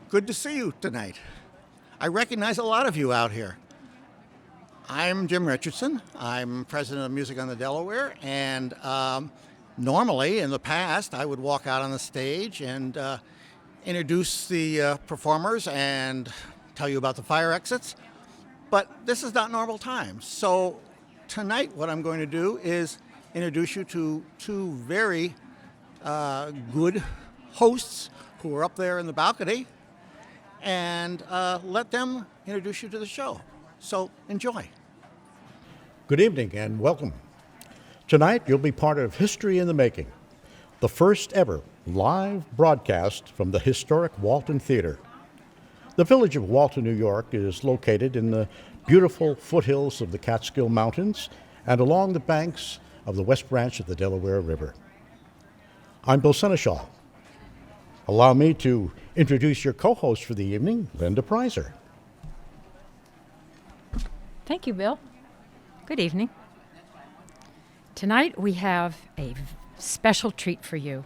Good to see you tonight. I recognize a lot of you out here. I'm Jim Richardson. I'm president of Music on the Delaware, and normally in the past I would walk out on the stage and introduce the performers and tell you about the fire exits, but this is not normal times. So tonight what I'm going to do is introduce you to two very good hosts who are up there in the balcony, and let them introduce you to the show. So enjoy. Good evening and welcome. Tonight you'll be part of History in the Making, the first ever live broadcast from the historic Walton Theatre. The village of Walton, New York is located in the beautiful foothills of the Catskill Mountains and along the banks of the West Branch of the Delaware River. I'm Bill Seneschal. Allow me to introduce your co-host for the evening, Linda Preiser. Thank you, Bill. Good evening. Tonight we have a special treat for you.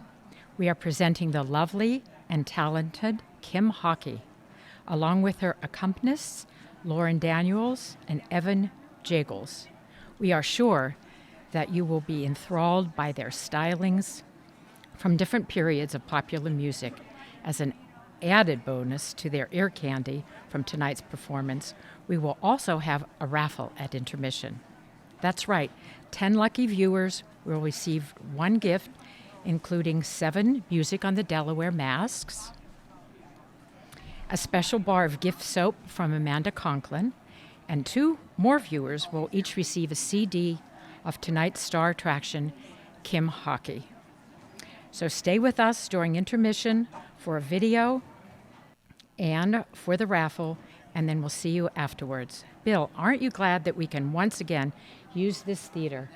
We are presenting the lovely and talented Kim Hawkey, along with her accompanists, Loren and Evan Jagels. We are sure that you will be enthralled by their stylings from different periods of popular music. As an added bonus to their ear candy from tonight's performance, we will also have a raffle at intermission. That's right, 10 lucky viewers will receive one gift, including 7 Music on the Delaware masks, a special bar of gift soap from Amanda Conklin, and 2 more viewers will each receive a CD of tonight's star attraction, Kim Hawkey. So stay with us during intermission for a video and for the raffle, and then we'll see you afterwards. Bill, aren't you glad that we can once again use this theater?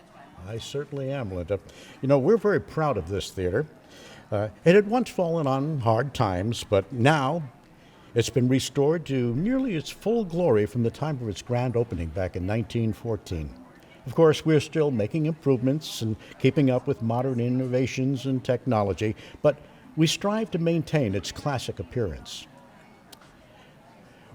I certainly am, Linda. You know, we're very proud of this theater. It had once fallen on hard times, but now it's been restored to nearly its full glory from the time of its grand opening back in 1914. Of course, we're still making improvements and keeping up with modern innovations and technology, but we strive to maintain its classic appearance.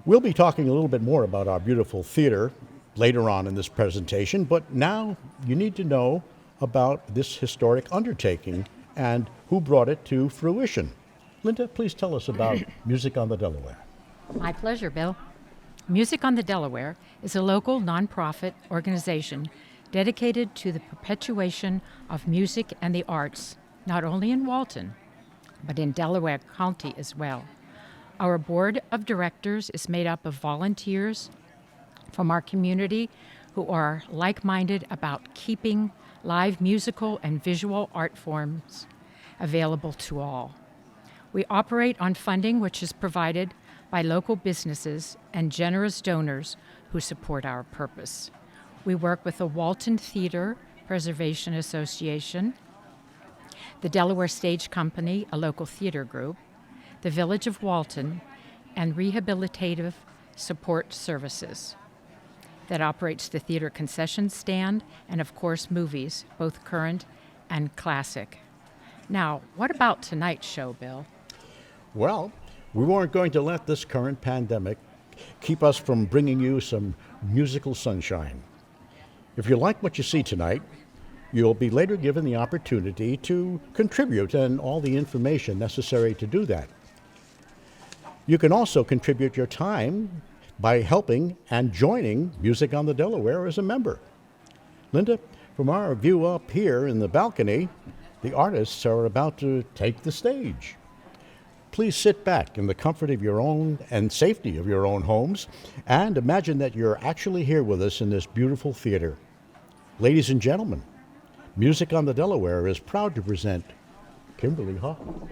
We'll be talking a little bit more about our beautiful theater later on in this presentation, but now you need to know about this historic undertaking and who brought it to fruition. Linda, please tell us about Music on the Delaware. My pleasure, Bill. Music on the Delaware is a local nonprofit organization dedicated to the perpetuation of music and the arts, not only in Walton, but in Delaware County as well. Our board of directors is made up of volunteers from our community who are like-minded about keeping live musical and visual art forms available to all. We operate on funding which is provided by local businesses and generous donors who support our purpose. We work with the Walton Theatre Preservation Association, the Delaware Stage Company, a local theater group, the Village of Walton, and Rehabilitative Support Services that operates the theater concession stand and, of course, movies, both current and classic. Now, what about tonight's show, Bill? Well, we weren't going to let this current pandemic keep us from bringing you some musical sunshine. If you like what you see tonight, you'll be later given the opportunity to contribute and all the information necessary to do that. You can also contribute your time by helping and joining Music on the Delaware as a member. Linda, from our view up here in the balcony, the artists are about to take the stage. Please sit back in the comfort of your own and safety of your own homes and imagine that you're actually here with us in this beautiful theater. Ladies and gentlemen, Music on the Delaware is proud to present Kimberly Hawkey.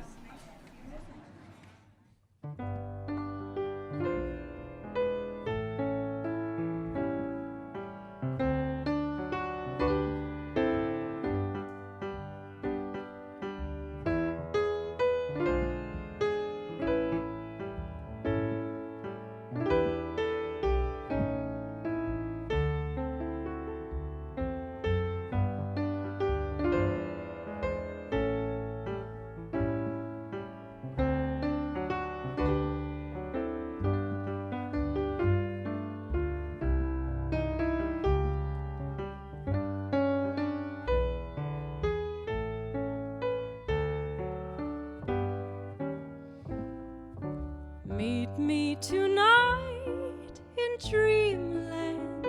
Meet me tonight in dreamland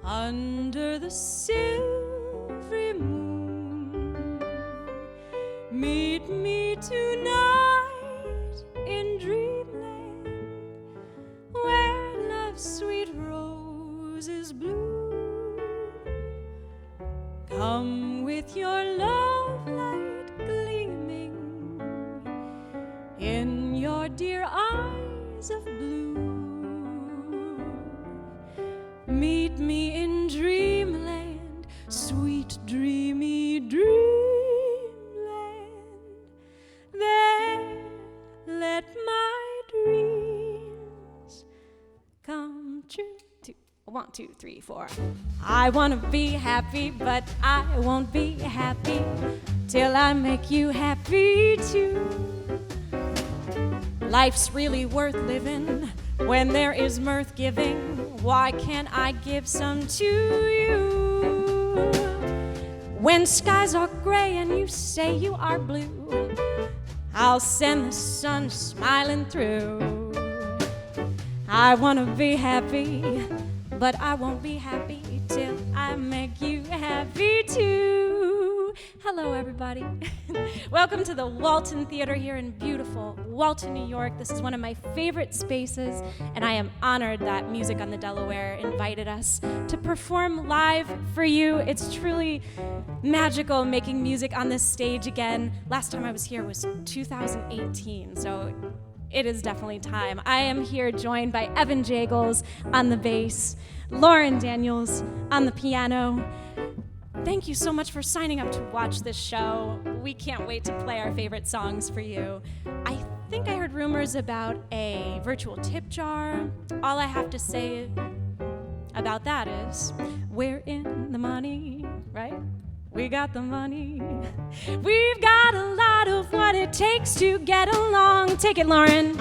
under the silvery moon. Meet me tonight in dreamland where love's sweet roses bloom. Come with your love light gleaming in your dear eyes of blue. Meet me in dreamland, sweet dreamy dreamland. There let my dreams come true. 1, 2, 3, 4. I wanna be happy, but I won't be happy till I make you happy too. Life's really worth living when there is mirth giving. Why can't I give some to you? When skies are gray and you say you are blue, I'll send the sun smiling through. I wanna be happy, but I won't be happy till I make you happy too. Hello, everybody. Welcome to the Walton Theatre here in beautiful Walton, New York. This is one of my favorite spaces, and I am honored that Music on the Delaware invited us to perform live for you. It's truly magical making music on this stage again. Last time I was here was 2018, so it is definitely time. I am here joined by Evan Jagels on the bass, Loren Daniels on the piano. Thank you so much for signing up to watch this show. We can't wait to play our favorite songs for you. I think I heard rumors about a virtual tip jar. All I have to say about that is we're in the money, right? We got the money. We've got a lot of what it takes to get along. Take it, Loren.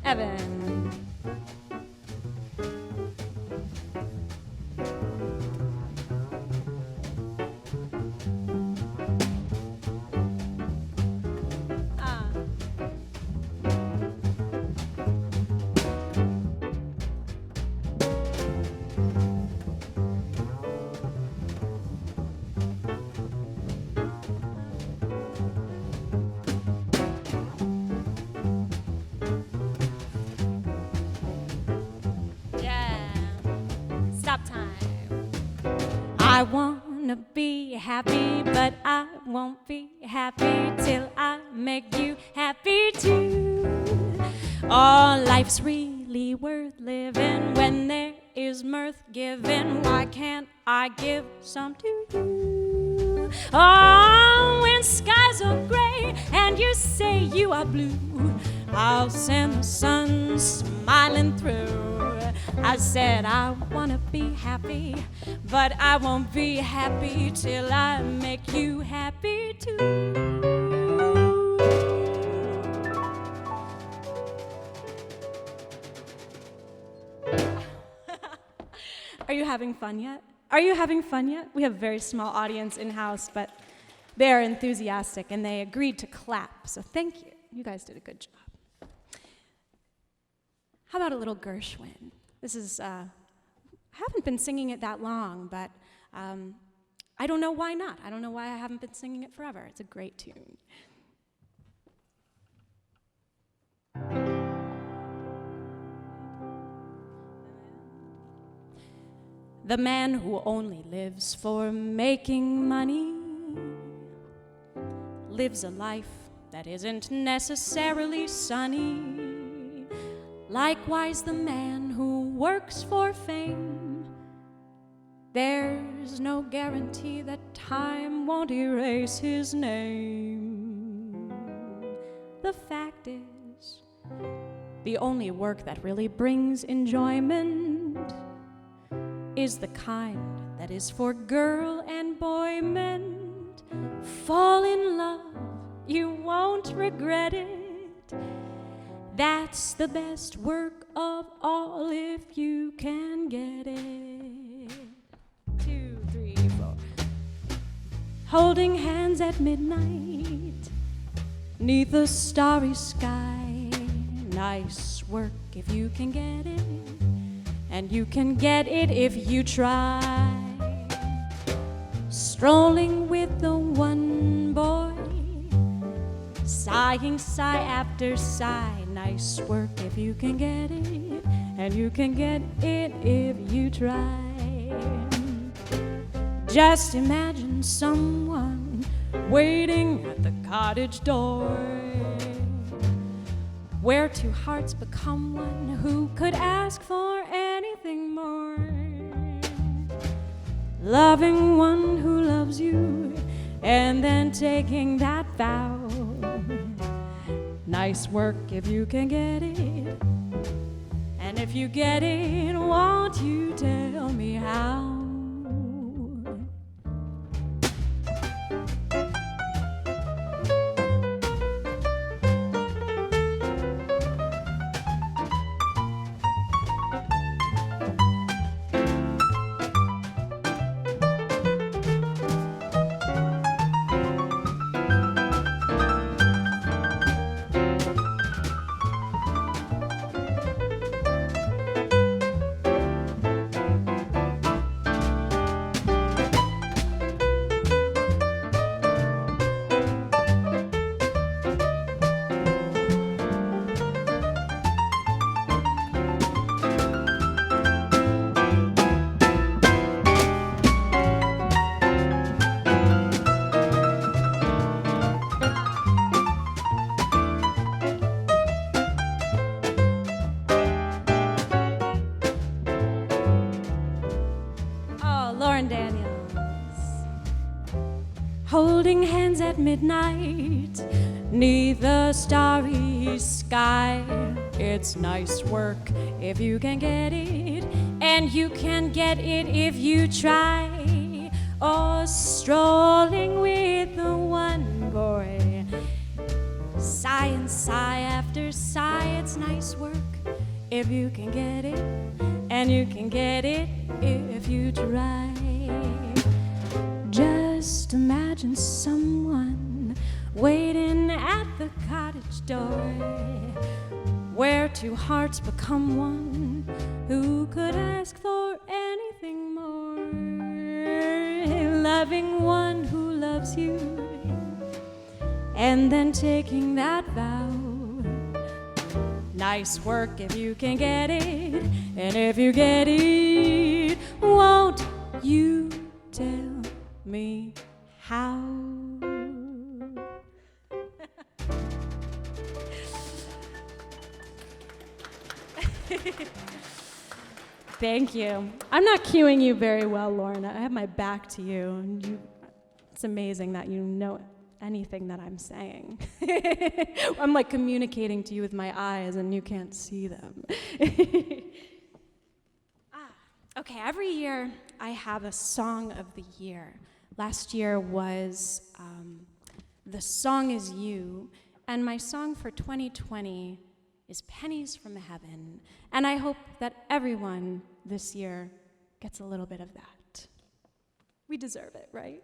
Evan. Stop time. I wanna be happy, but I won't be happy till I make you happy too. Oh, life's really worth living when there is mirth given. Why can't I give some to you? Oh, when skies are gray and you say you are blue, I'll send the sun smiling through. I said I wanna be happy, but I won't be happy till I make you happy too. Are you having fun yet? Are you having fun yet? We have a very small audience in-house, but they're enthusiastic and they agreed to clap, so thank you. You guys did a good job. How about a little Gershwin? This is, I haven't been singing it that long, but I don't know why not. I don't know why I haven't been singing it forever. It's a great tune. The man who only lives for making money lives a life that isn't necessarily sunny. Likewise, the man who works for fame, there's no guarantee that time won't erase his name. the fact is, the only work that really brings enjoyment is the kind that is for girl and boy meant. Fall in love, you won't regret it. That's the best work of all if you can get it. 2, 3, 4. Holding hands at midnight, 'neath the starry sky. Nice work if you can get it, and you can get it if you try. Strolling with the one boy, sighing sigh after sigh. Nice work if you can get it, and you can get it if you try. Just imagine someone waiting at the cottage door, where two hearts become one. Who could ask for anything more? Loving one who loves you, and then taking that vow. Nice work if you can get it, and if you get it, won't you tell me how? Holding hands at midnight, 'neath the starry sky. It's nice work if you can get it, and you can get it if you try. Or strolling with the one boy, sigh and sigh after sigh. It's nice work if you can get it, and you can get it if you try. Just imagine someone waiting at the cottage door, where two hearts become one. Who could ask for anything more? Loving one who loves you, and then taking that vow. Nice work if you can get it, and if you get it, won't you tell me how? Thank you. I'm not cueing you very well, Loren. I have my back to you, and it's amazing that you know anything that I'm saying. I'm like communicating to you with my eyes, and you can't see them. Okay, every year I have a song of the year. Last year was The Song Is You, and my song for 2020 is Pennies from Heaven. And I hope that everyone this year gets a little bit of that. We deserve it, right?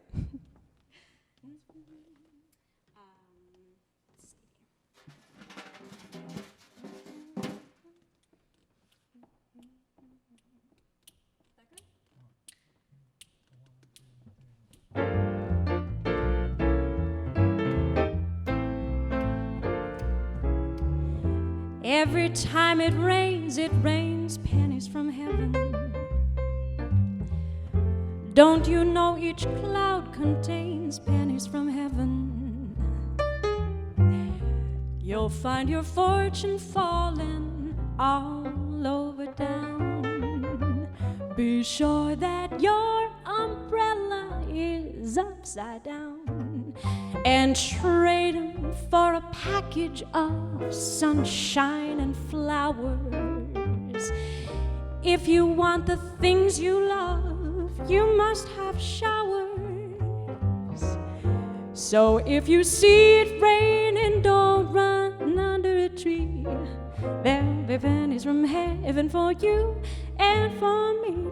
Every time it rains pennies from heaven. Don't you know each cloud contains pennies from heaven? You'll find your fortune falling all over town. Be sure that your umbrella is upside down. and trade 'em for a package of sunshine and flowers. If you want the things you love, you must have showers. So if you see it raining, don't run under a tree. There'll be pennies from heaven for you and for me.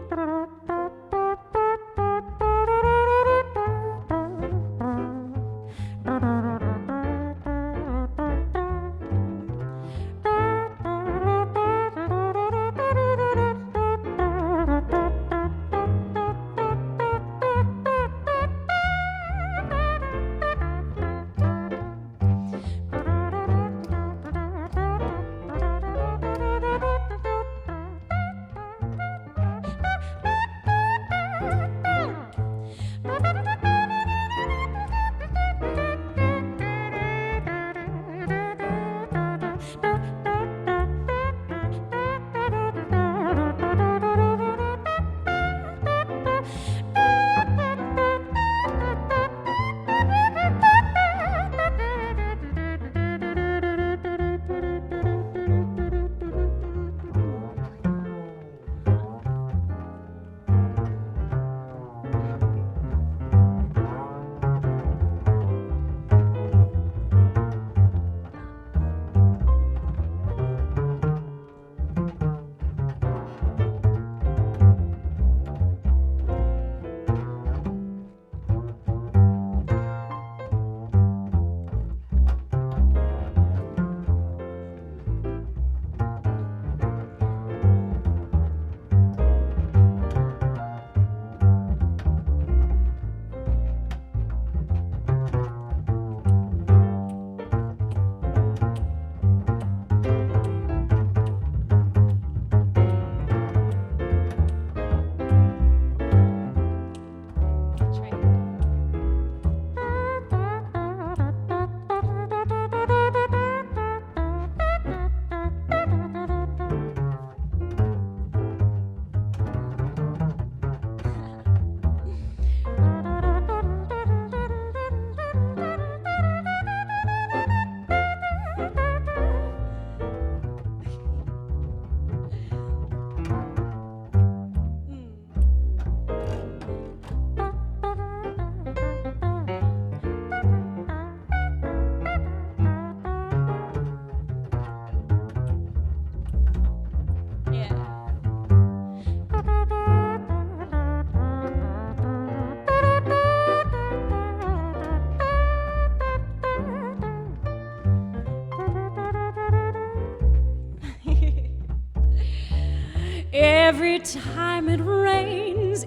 Every time it rains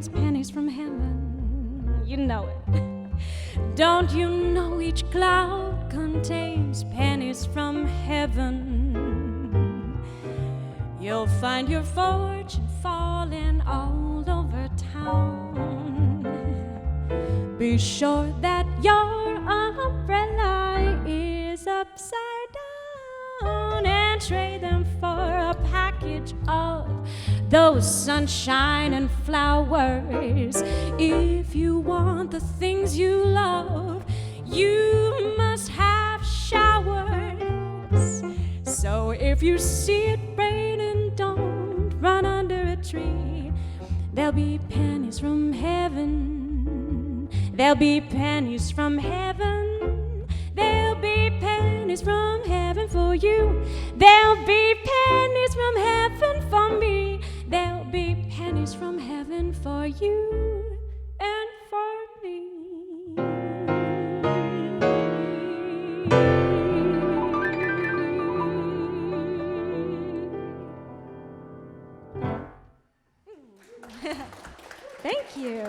pennies from heaven. You know it. Don't you know each cloud contains pennies from heaven? You'll find your fortune falling all over town. Be sure that your umbrella is upside down, and trade them for a package of those sunshine and flowers. If you want the things you love, you must have showers. So if you see it raining, don't run under a tree. There'll be pennies from heaven. There'll be pennies from heaven. There'll be pennies from heaven for you. There'll be pennies from heaven for me. There'll be pennies from heaven for you and for me. Thank you.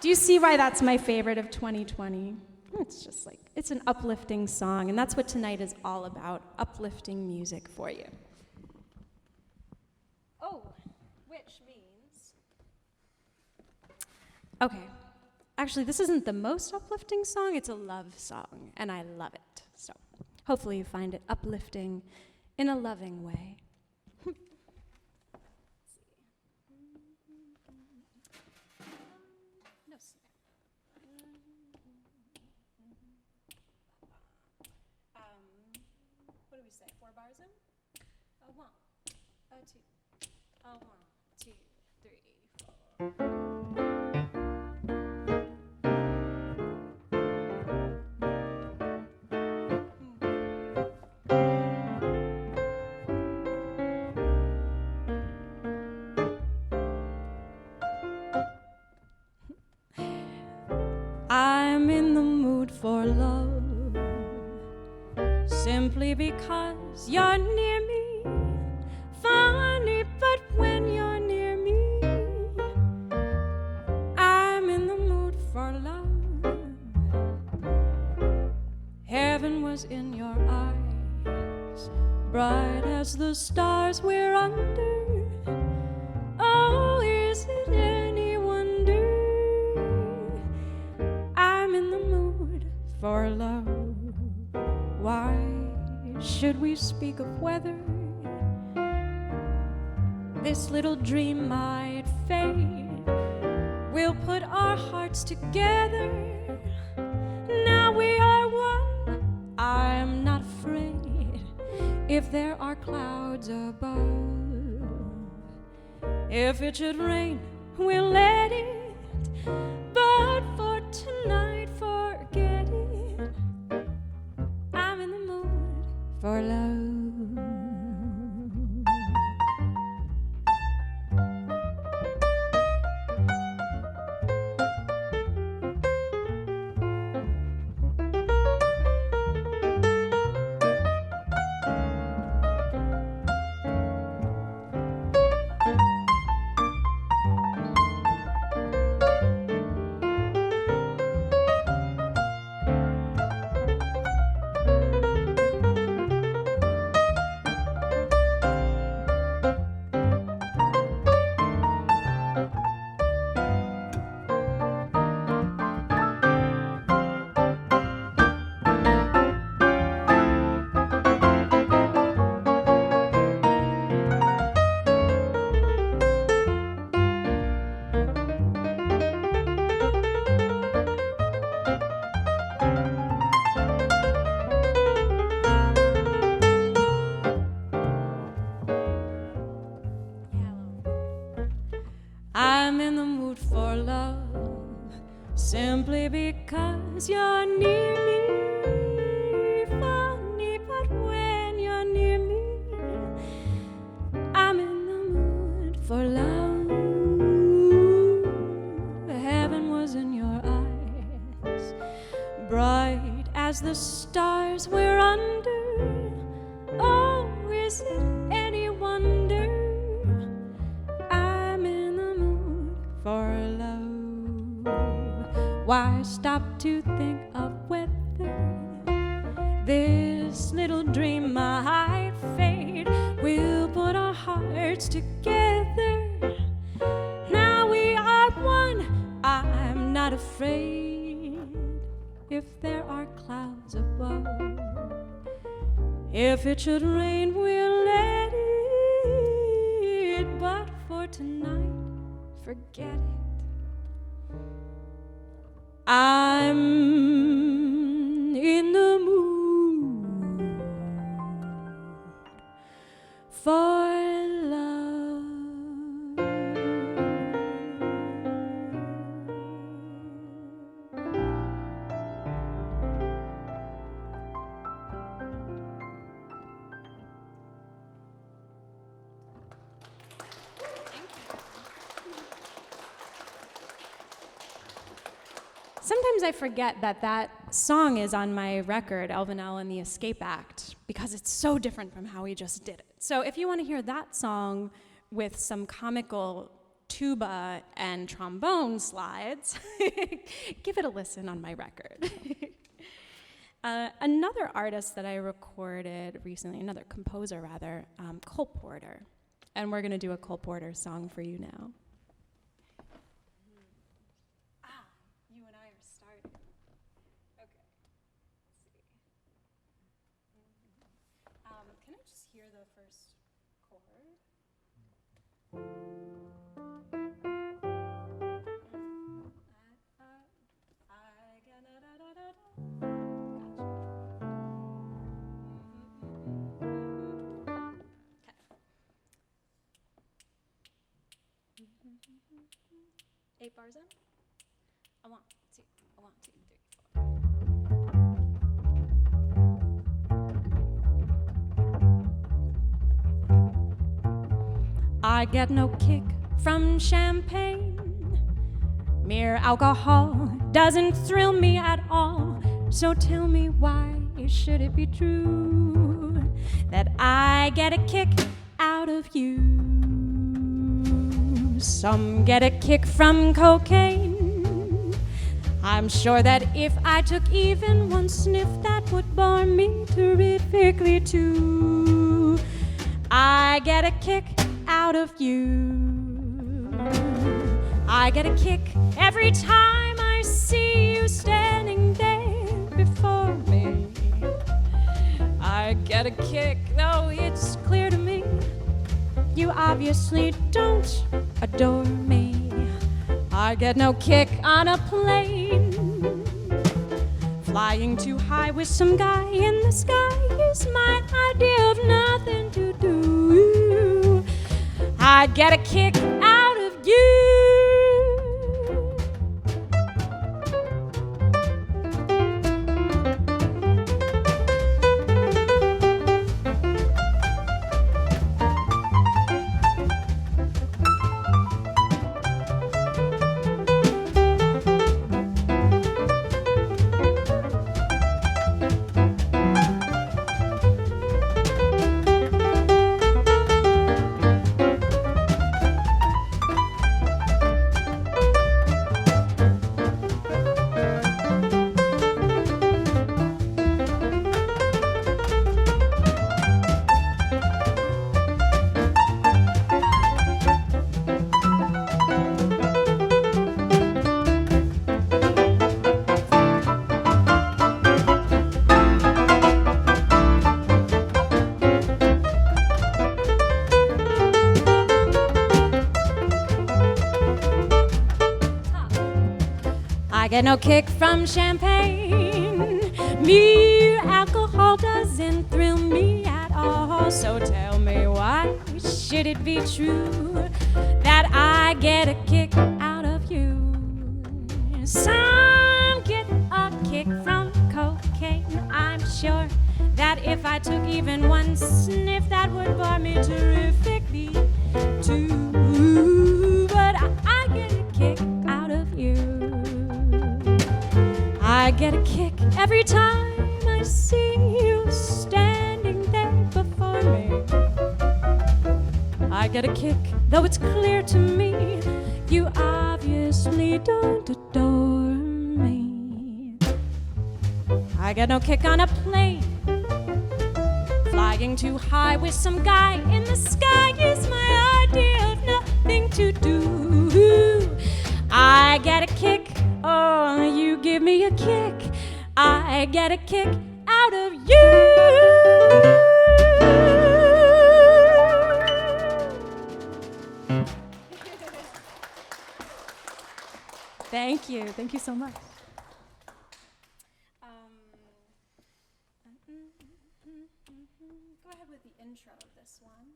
Do you see why that's my favorite of 2020? It's just like, it's an uplifting song, and that's what tonight is all about, uplifting music for you. Oh, which means... Okay, actually this isn't the most uplifting song, it's a love song, and I love it. So hopefully you find it uplifting in a loving way. No snare. say 4 bars in. A 1, a 2, a 1, 2, 3, 4. I'm in the mood for love, simply because you're near me. Funny, but when you're near me, I'm in the mood for love. Heaven was in your eyes, bright as the stars we're under. Oh, is it any wonder I'm in the mood for love? Why should we speak of weather? This little dream might fade. We'll put our hearts together. Now we are one. I'm not afraid if there are clouds above. If it should rain, we'll let it. But for tonight, forget it. I'm in the mood for love. I'm in the mood for love, simply because you're near me. Funny, but when you're near me, I'm in the mood for love. Heaven was in your eyes, bright as the stars we're under. Oh, is it any wonder for love? Why stop to think of weather? This little dream might fade. We'll put our hearts together. Now we are one. I'm not afraid if there are clouds above. If it should rain, we'll let it. But for tonight, forget it. I'm in the mood for love. Sometimes I forget that that song is on my record, Elvin L. and the Escape Act, because it's so different from how we just did it. So if you want to hear that song with some comical tuba and trombone slides, give it a listen on my record. Another artist that I recorded recently, another composer rather, Cole Porter. And we're going to do a Cole Porter song for you now. You and I are starting. Okay, let's see. Can I just hear the first chord? Gotcha. 8 bars in. A 1, 2, a 1, 2, 3, 4. I get no kick from champagne. Mere alcohol doesn't thrill me at all. So tell me, why should it be true that I get a kick out of you? Some get a kick from cocaine. I'm sure that if I took even one sniff, that would bore me terrifically too. I get a kick out of you. I get a kick every time I see you standing there before me. I get a kick, though it's clear to me you obviously don't adore me. I get no kick on a plane. Flying too high with some guy in the sky is my idea of nothing to do. I get a kick out of you. I get no kick from champagne. Mere alcohol doesn't thrill me at all. So tell me, why should it be true that I get a kick out of you? Some get a kick from cocaine. I'm sure that if I took even one sniff, that would bore me terrifically too. But I get a kick out of you. I get a kick every time I see you standing there before me. I get a kick, though it's clear to me you obviously don't adore me. I get no kick on a plane. Flying too high with some guy in the sky is my idea of nothing to do. I get a kick, oh, you give me a kick. I get a kick out of you. Thank you so much. Go ahead with the intro of this one.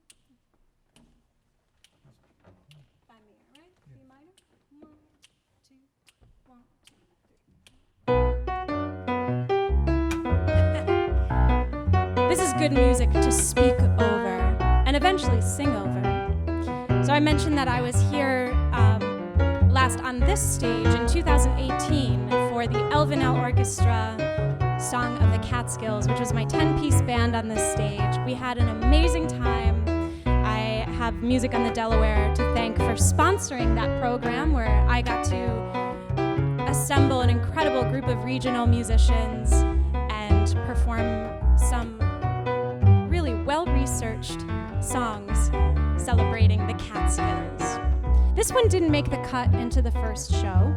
By me, right? B minor. 1, 2, 1, 2. This is good music to speak over and eventually sing over. So I mentioned that I was here last on this stage in 2018 for the Elvenel Orchestra Song of the Catskills, which was my 10-piece band on this stage. We had an amazing time. I have Music on the Delaware to thank for sponsoring that program, where I got to assemble an incredible group of regional musicians and perform some really well-researched songs celebrating the Catskills. This one didn't make the cut into the first show,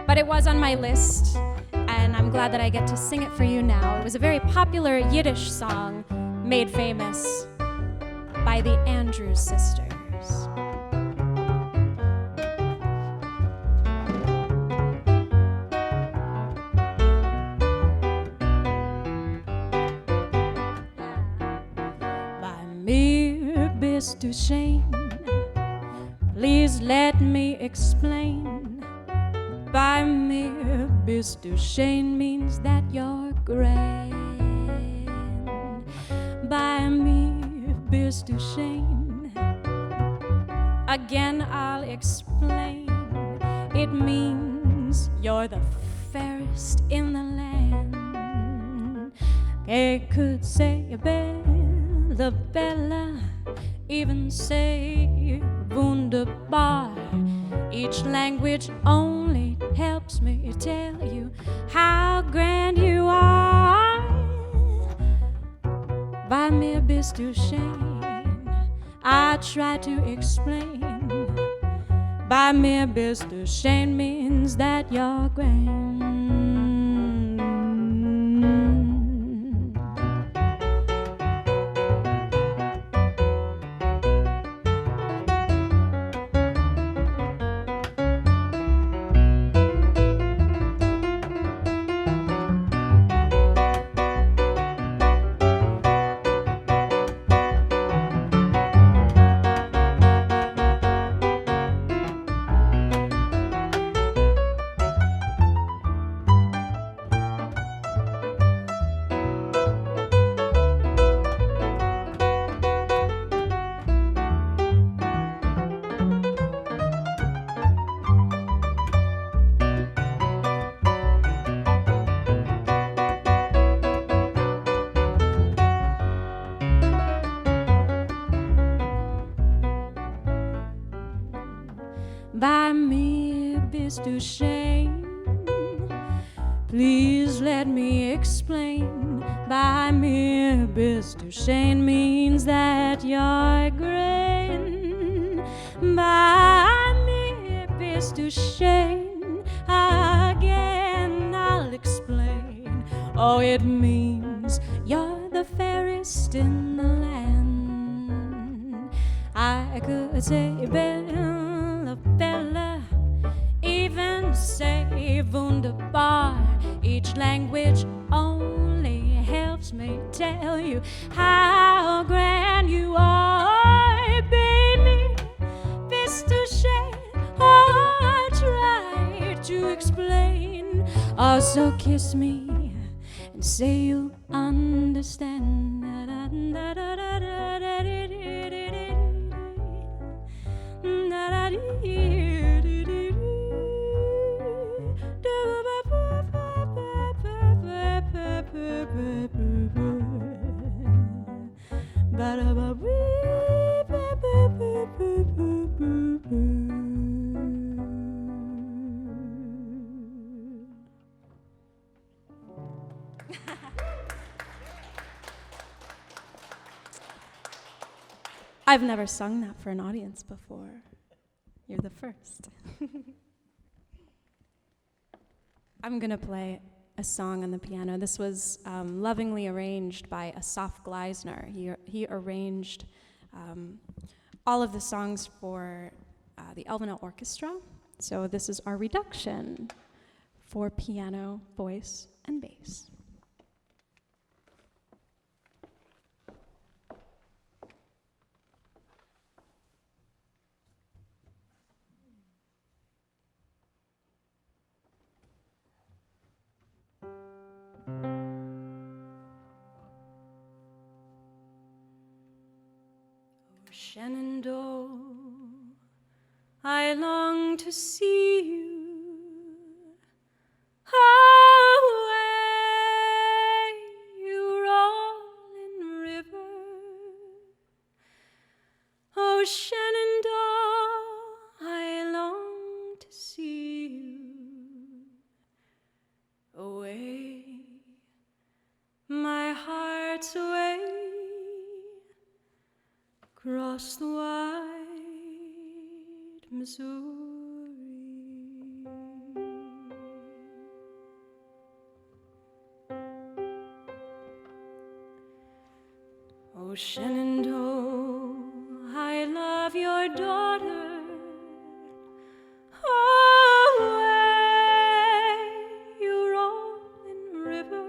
but it was on my list, and I'm glad that I get to sing it for you now. It was a very popular Yiddish song made famous by the Andrews Sisters. By mir bist du schön, Please let me explain. By mere bis du schön means that you're grand. By mere bis du schön. Again I'll explain. It means you're the fairest in the land. I could say bella, bella, even say wunderbar. Each language only helps me tell you how grand you are. By mir bist du schön, I try to explain. By mir bist du schön means that you're grand. By mir bist du schön. Please let me explain. By mir bist du schön means that you're grand. By mir bist du schön. Again I'll explain. Oh, it means you're the fairest in the land. I could say bella, bella, even say wunderbar. Each language only helps me tell you how grand you are, baby. Bist du schön? I try to explain. Oh, so kiss me and say you'll understand. I've never sung that for an audience before. You're the first. I'm gonna play a song on the piano. This was lovingly arranged by Asaf Gleisner. He arranged all of the songs for the Elvena Orchestra. So this is our reduction for piano, voice, and bass. Shenandoah, I long to see you away, you rolling river. Oh, Shenandoah, I long to see you away, my heart's away. Across the wide Missouri. Oh, Shenandoah, I love your daughter. Away, you rolling river.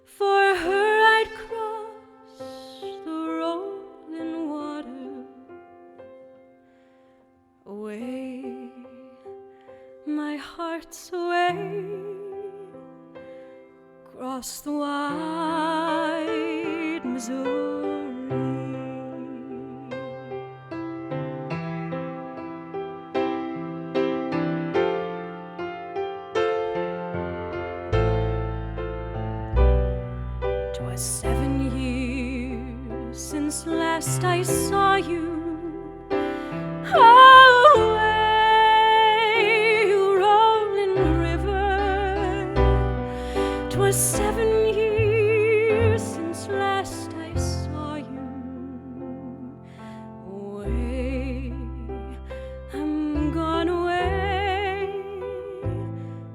For her I'd cross the rolling water hearts away across the wide Missouri. 'Twas 7 years since last I saw you. Away, you rolling river. 'Twas 7 years since last I saw you. Away, I'm gone away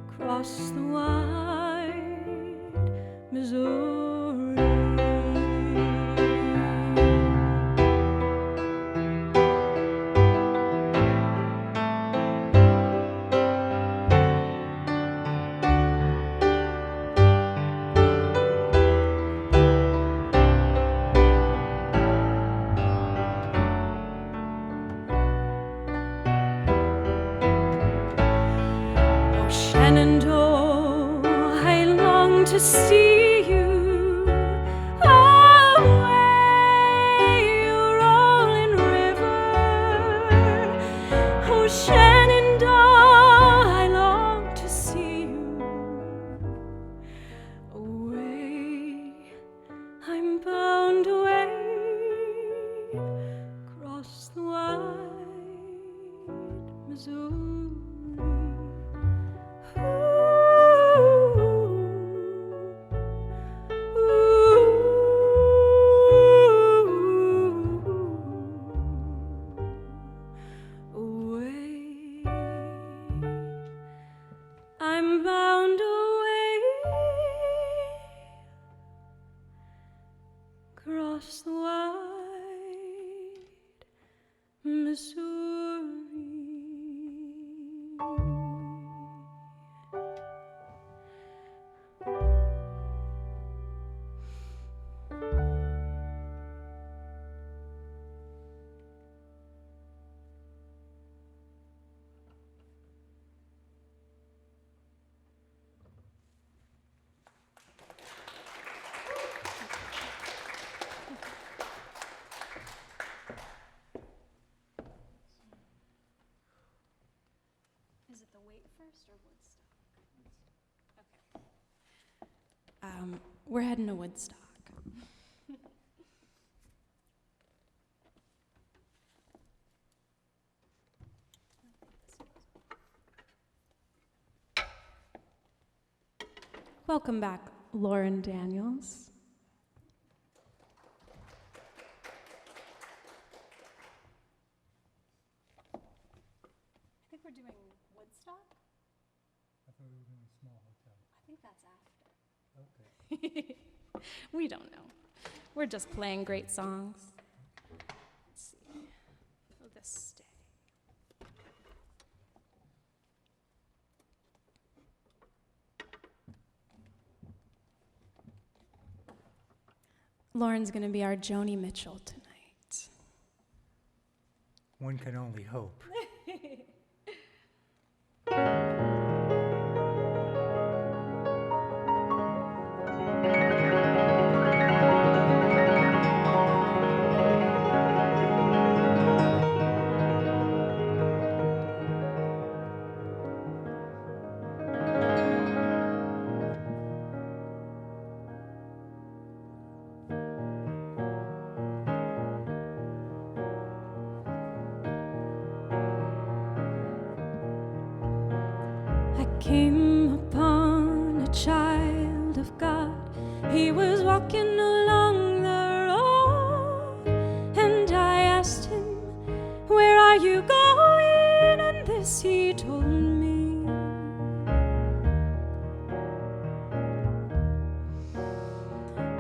across the wide Missouri. Shenandoah, I long to see you. Away, you rolling river. Oh, Shenandoah, I long to see you. Away, I'm bound away across the wide Missouri. I'm bound away across the wide Missouri. Is it the wait first or Woodstock? Okay. We're heading to Woodstock. Welcome back, Loren Daniels. I think we're doing Woodstock. I thought we were doing a small hotel. I think that's after. Okay. We don't know. We're just playing great songs. Let's see. Oh, this stay. Lauren's going to be our Joni Mitchell tonight. One can only hope. Came upon a child of God. He was walking along the road, and I asked him, "Where are you going?" And this he told me.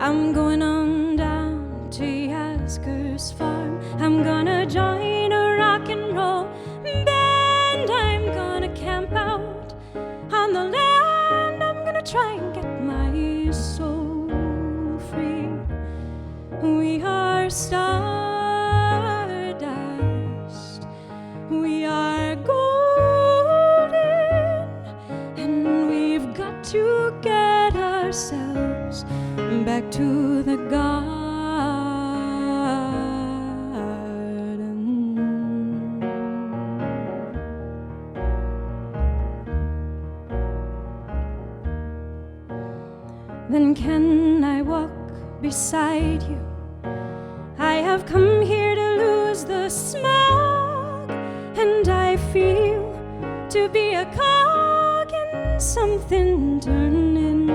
I'm going on down to Yasgur's farm. I'm gonna join a rock and roll band. I'm gonna camp out on the land. I'm gonna try and get my soul free. We are stardust. We are golden. then can I walk beside you? I have come here to lose the smog, and I feel to be a cog in something turning.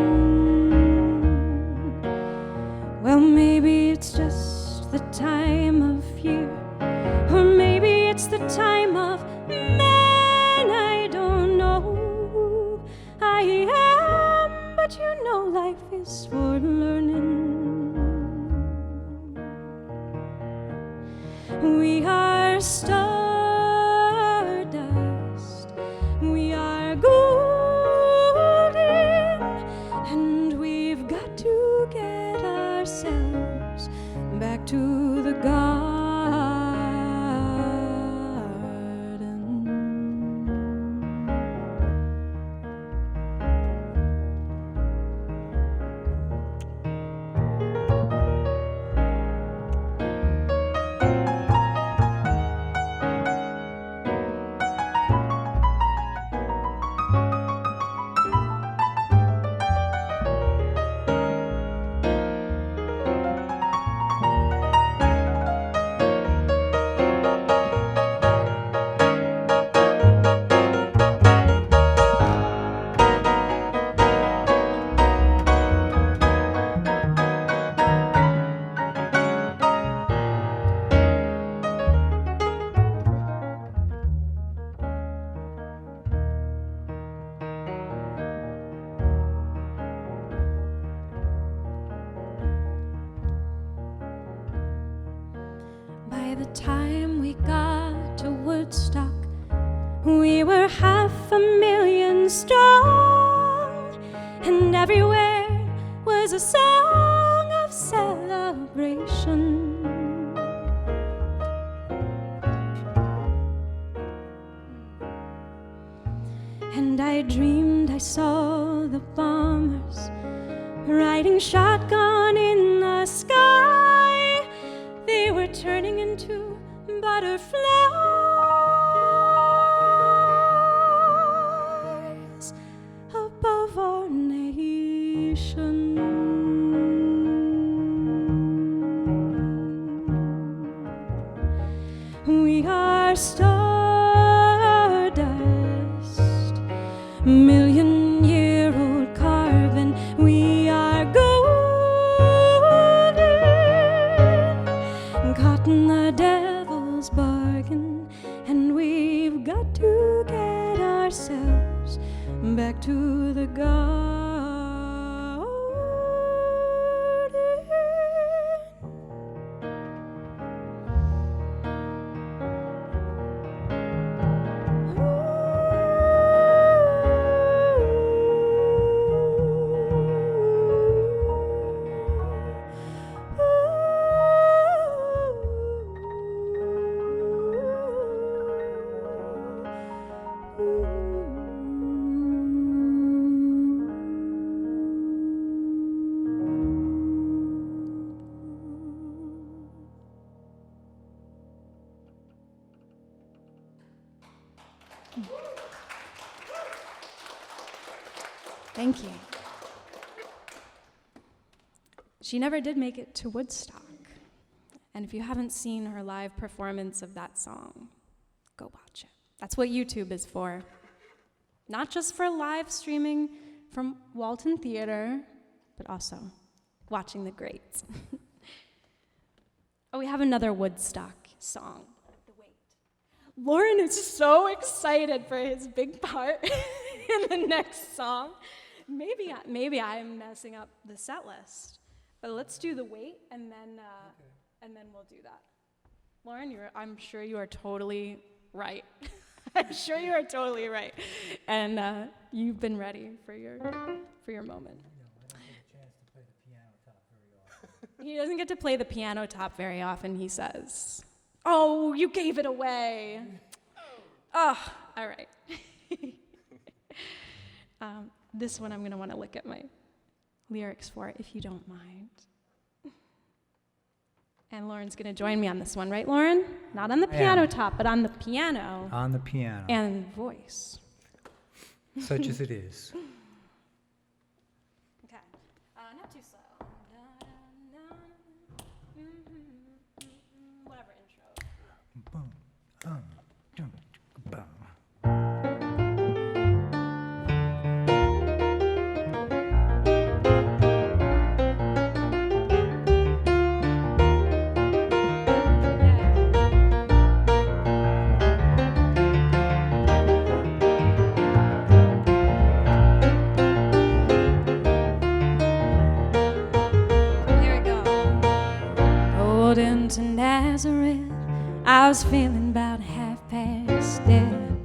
Well, maybe it's just the time of year, or maybe it's the time of man. I don't know who I am, but you know life is for learning. We are stardust, we are golden, and we've got to get ourselves back to the garden. By the time we got to Woodstock, we were 500,000 strong, and everywhere was a song of celebration. And I dreamed I saw the bombers riding shotgun in the sky. They were turning into butterflies above our nation. We are stardust, million-year-old carbon. We are golden, caught in the devil's bargain, and we've got to get ourselves back to the garden. Thank you. She never did make it to Woodstock. And if you haven't seen her live performance of that song, go watch it. That's what YouTube is for. Not just for live streaming from Walton Theatre, but also watching the greats. Oh, we have another Woodstock song. The Wait. Loren is so excited for his big part in the next song. Maybe I'm messing up the set list, but let's do The Wait, and then we'll do that. Loren, I'm sure you are totally right. I'm sure you are totally right, and you've been ready for your moment. He doesn't get to play the piano top very often, he says. Oh, you gave it away. Oh, all right. This one I'm going to want to look at my lyrics for, if you don't mind. And Loren's going to join me on this one, right, Loren? Not on the piano top, but on the piano. On the piano. And voice. Such as it is. Okay. To Nazareth, I was feeling about half past dead.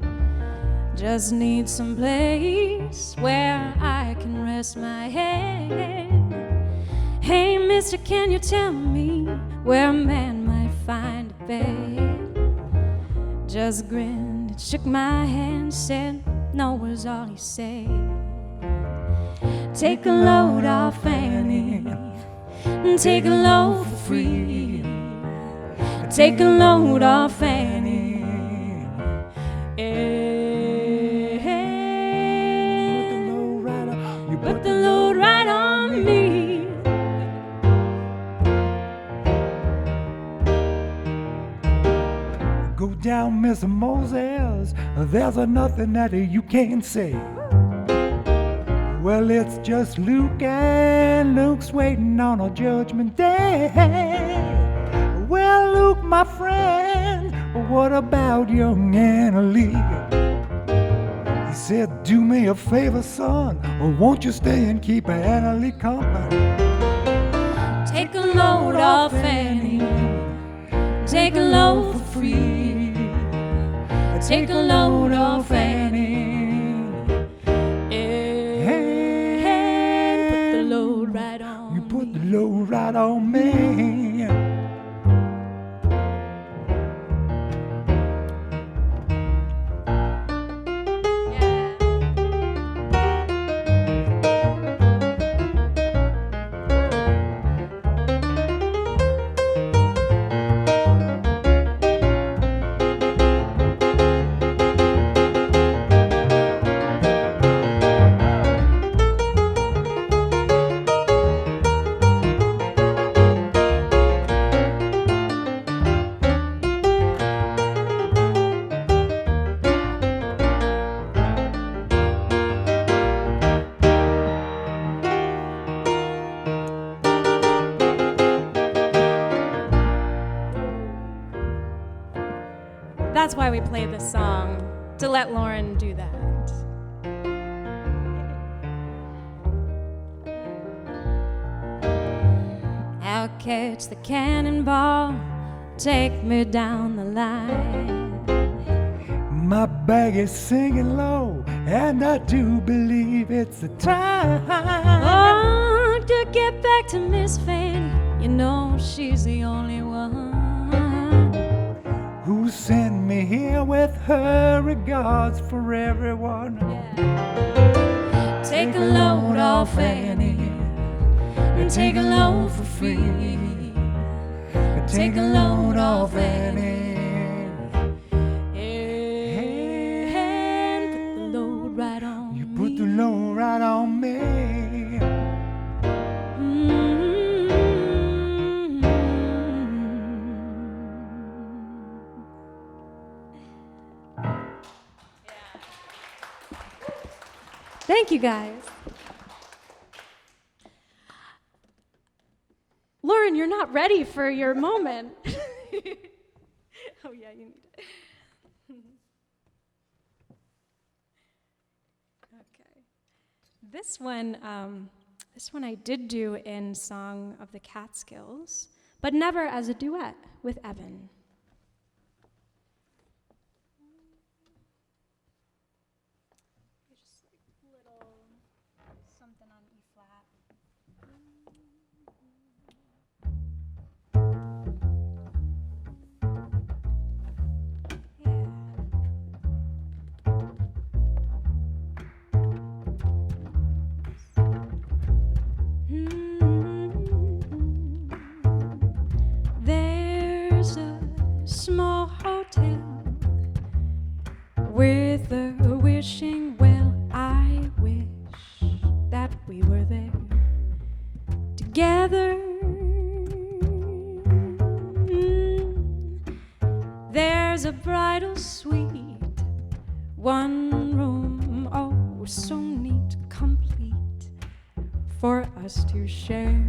Just need some place where I can rest my head. Hey, mister, can you tell me where a man might find a bed? Just grinned and shook my hand, said no was all he said. Take a load off Annie, and take a load for free. Take a load off Annie. You put the load right on me. Go down, Miss Moses. There's nothing that you can't say. Well, it's just Luke, and Luke's waiting on a judgment day. Well, Luke, my friend, what about young Anna Lee? He said, do me a favor, son, or won't you stay and keep Anna Lee company? Take a load off Annie, take a load for free. Take a load off Annie, and put the load right on. You put the load right on me. That's why we play this song, to let Loren do that. I'll catch the cannonball, take me down the line. My bag is singing low, and I do believe it's the time. Oh, to get back to Miss Fanny, you know she's the only one who sent me here with her regards for everyone. Yeah. Take a load off Annie, and take a load for free. Take a load off Annie, and put the load right on me. You put the load right on me. Thank you, guys. Loren, you're not ready for your moment. Oh, yeah, you need it. Okay. This one I did do in Song of the Catskills, but never as a duet with Evan. Something on E flat. There's a small hotel with a wishing well. I wish that we were there together. There's there's a bridal suite, one room, oh, so neat, complete, for us to share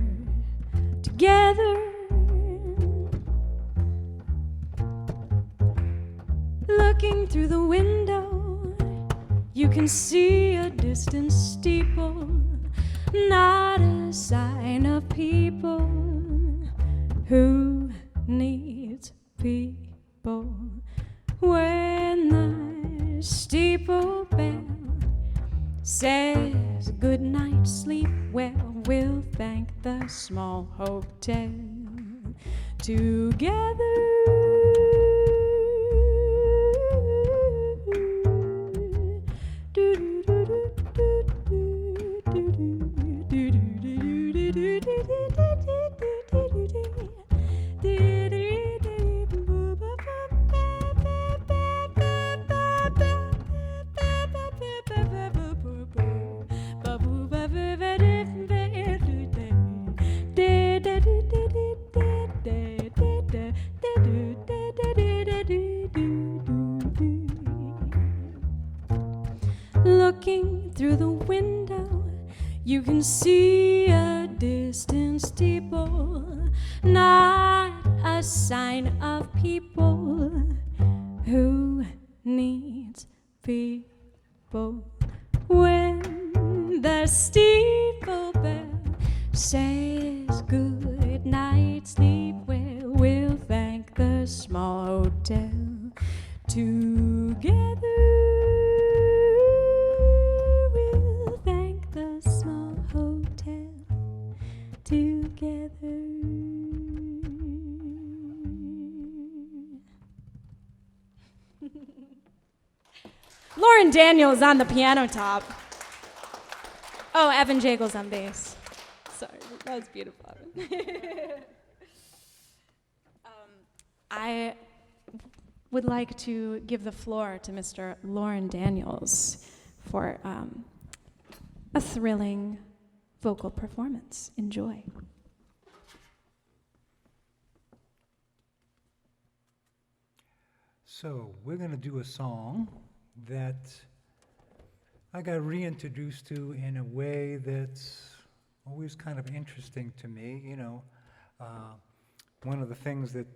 together. Looking through the window, you can see a distant steeple, not a sign of people. Who needs people when the steeple bell says good night, sleep well? We'll thank the small hotel together. Looking through the window, you can see a distant steeple, not a sign of people. Who needs people when the steeple bell says good night, sleep well? We'll thank the small hotel together. Together. Loren Daniels on the piano top. Oh, Evan Jagels on bass. Sorry, that was beautiful. I would like to give the floor to Mr. Loren Daniels for a thrilling vocal performance. Enjoy. So we're going to do a song that I got reintroduced to in a way that's always kind of interesting to me. You know, one of the things that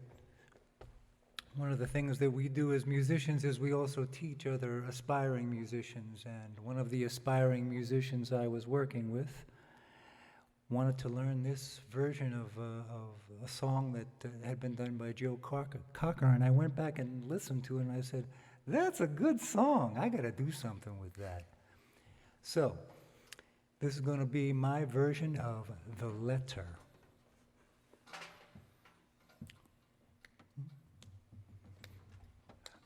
we do as musicians is we also teach other aspiring musicians. And one of the aspiring musicians I was working with wanted to learn this version of a song that had been done by Joe Cocker, and I went back and listened to it, and I said, that's a good song. I got to do something with that. So this is going to be my version of The Letter.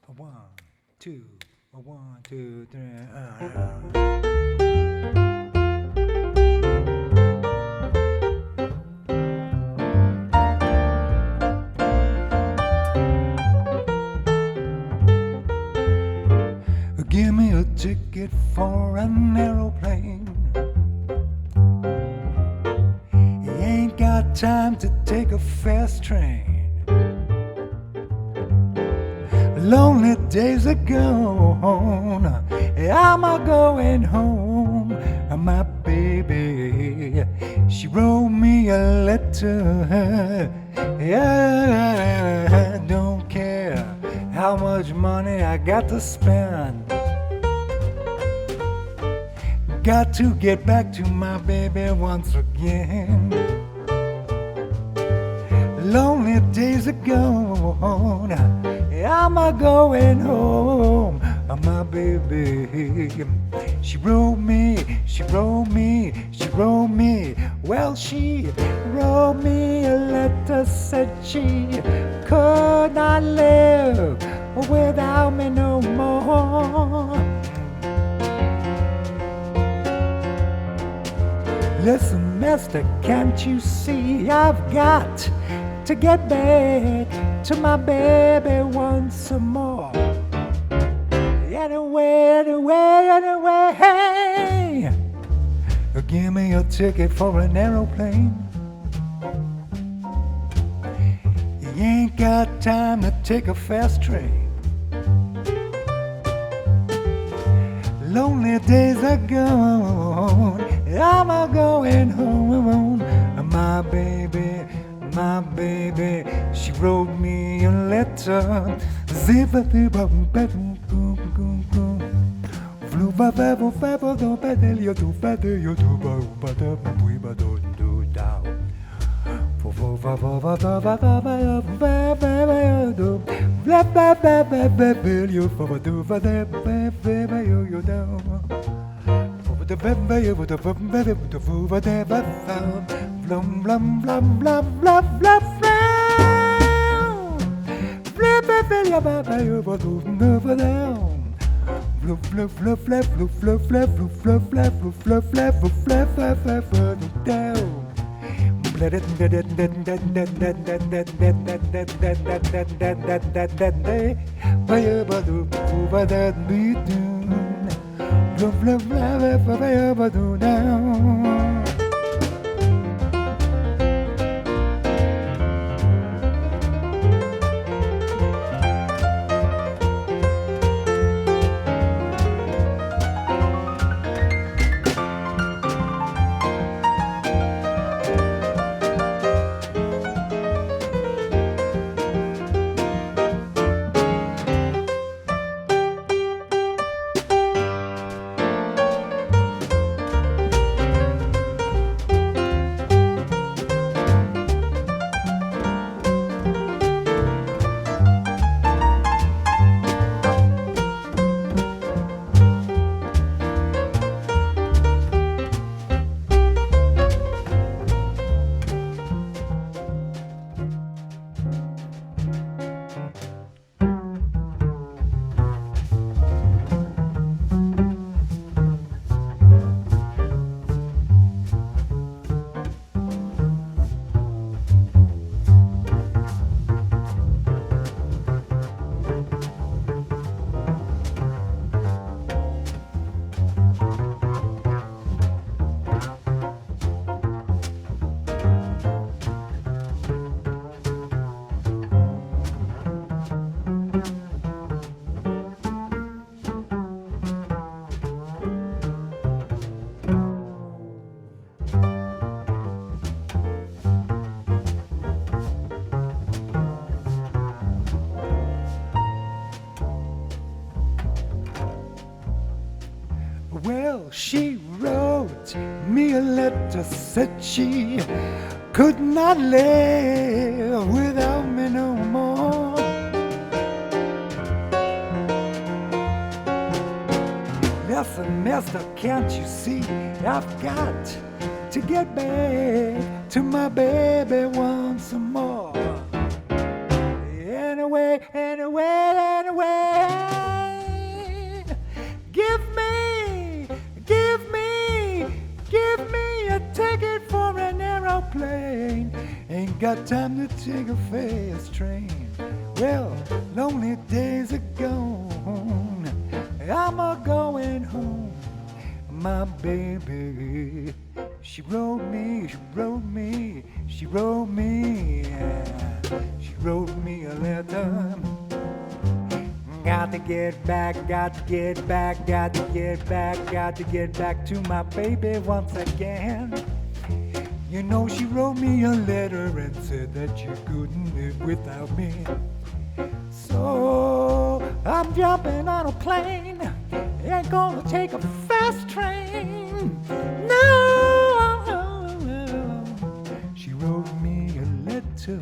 A 1, 2, a 1, 2, 3. Give me a ticket for an aeroplane. You ain't got time to take a fast train. Lonely days are gone. I'm a going home. My baby, she wrote me a letter. I don't care how much money I got to spend. Got to get back to my baby once again. Lonely days are gone. I'm a going home. My baby, she wrote me, she wrote me, she wrote me. Well, she wrote me a letter, said she could not live without me no more. Listen, mister, can't you see I've got to get back to my baby once more? Anyway, give me a ticket for an aeroplane. You ain't got time to take a fast train. lonely days are gone. I'm a going home. My baby, she wrote me a letter. Well, she wrote me a letter, said she could not live without me no more. Listen, mister, can't you see I've got to get back to my baby once more. Anyway, give me a ticket for an aeroplane. Ain't got time to take a fast train. Well, lonely days are gone. I'm a going home. My baby, she wrote me a letter. Got to get back to my baby once again. You know, she wrote me a letter and said that she couldn't live without me. So I'm jumping on a plane, ain't gonna take a fast train. No, she wrote me a letter.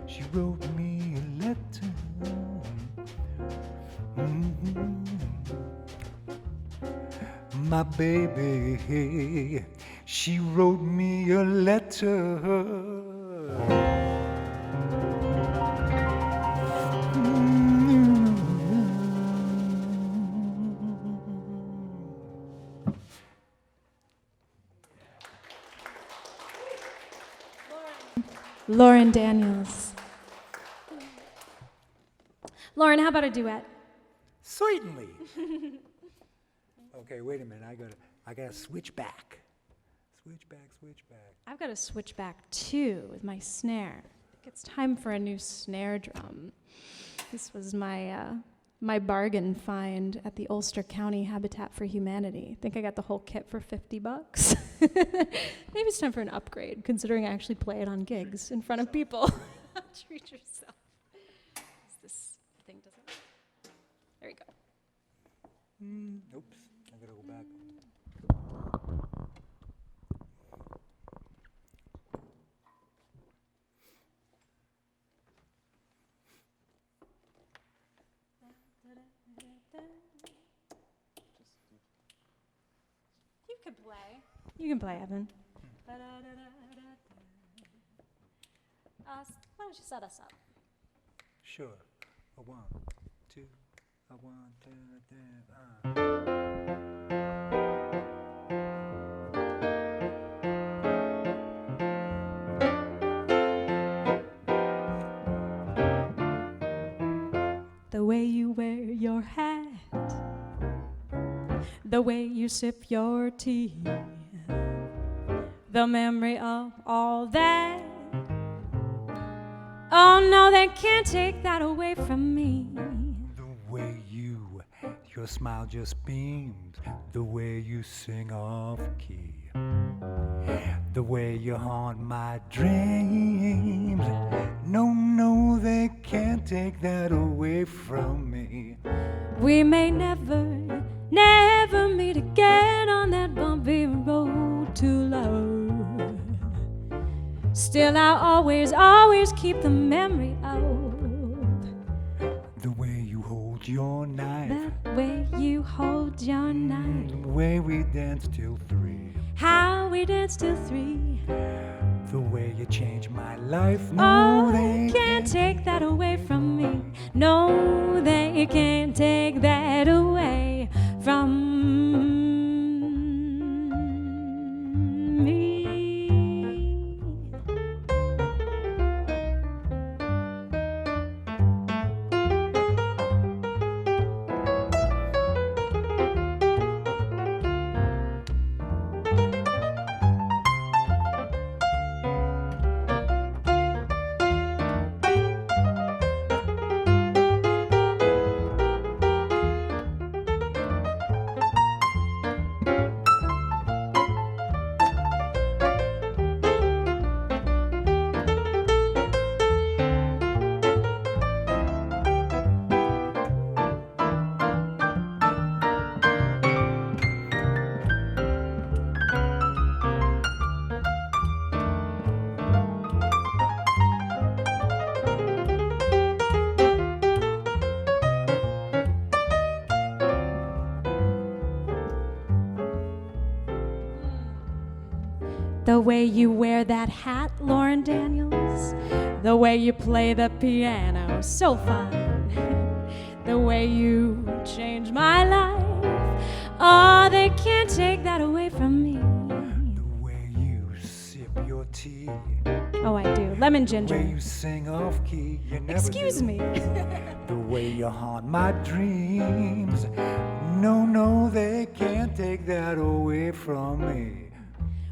She wrote me a letter. My baby, she wrote me a letter. Loren Daniels. Loren, how about a duet? Certainly. Okay, wait a minute. I gotta switch back. Switch back. I've got to switch back too with my snare. I think it's time for a new snare drum. This was my my bargain find at the Ulster County Habitat for Humanity. I think I got the whole kit for $50. Maybe it's time for an upgrade, considering I actually play it on gigs in front of people. Treat yourself. This thing doesn't work. There you go. Oops, I gotta go back. You can play. You can play, Evan. Why don't you set us up? Sure. A 1, 2, a 1, 2, 3. The way you wear your hat, the way you sip your tea, the memory of all that. Oh no, they can't take that away from me. The way your smile just beams, the way you sing off key, the way you haunt my dreams. No, they can't take that away from me. We may never meet again on that bumpy road to love. Still, I'll always keep the memory of The way you hold your knife, the way you hold your knife, the way we dance till 3, how we danced till 3. the way you change my life. Oh, No, they can't take that away from me. No, they can't take that away from me. The way you wear that hat, Loren Daniels. The way you play the piano, so fine. The way you change my life. Oh, they can't take that away from me. The way you sip your tea, Oh, I do. Lemon the way ginger. you sing off key, you never Excuse do. me. The way you haunt my dreams. No, they can't take that away from me.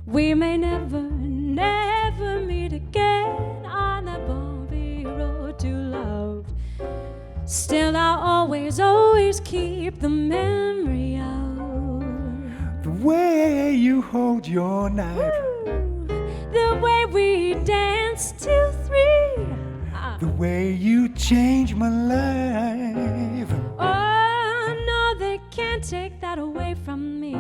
We may never meet again on that bumpy road to love. Still, I'll always keep the memory of The way you hold your knife, the way we danced till 3. the way you change my life. Oh, no, they can't take that away from me.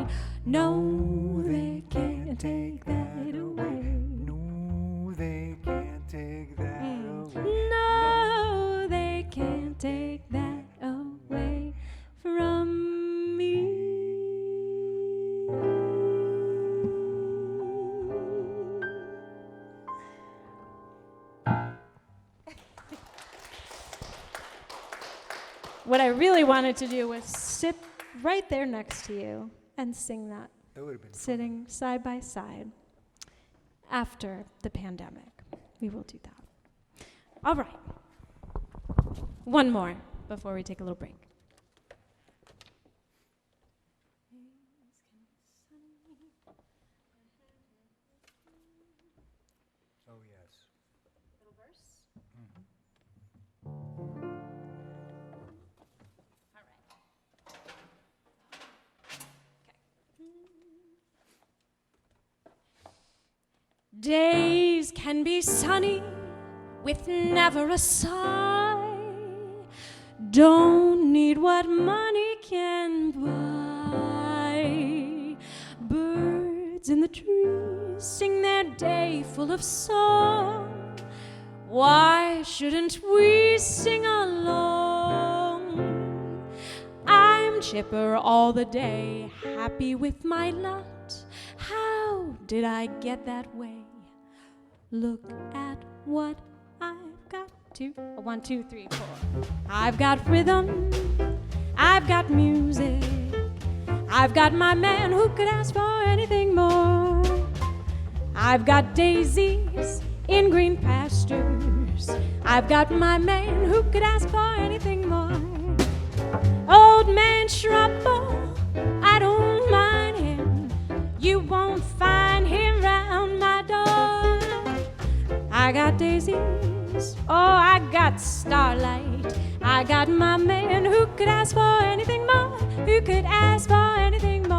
No, they can't take that away. No, they can't take that away. No, they can't take that away from me. What I really wanted to do was sit right there next to you and sing that, That would have been fun. sitting side by side. After the pandemic, we will do that. All right. One more before we take a little break. Oh, yes. Little verse. Days can be sunny with never a sigh. Don't need what money can buy. Birds in the trees sing their day full of song. Why shouldn't we sing along? I'm chipper all the day, happy with my lot. How did I get that way? Look at what I've got to. 1, 2, 3, 4. I've got rhythm, I've got music, I've got my man who could ask for anything more. I've got daisies in green pastures, I've got my man who could ask for anything more. Old man Trouble, I don't mind him, you won't find him round my door. I got daisies, oh, I got starlight, I got my man who could ask for anything more, who could ask for anything more.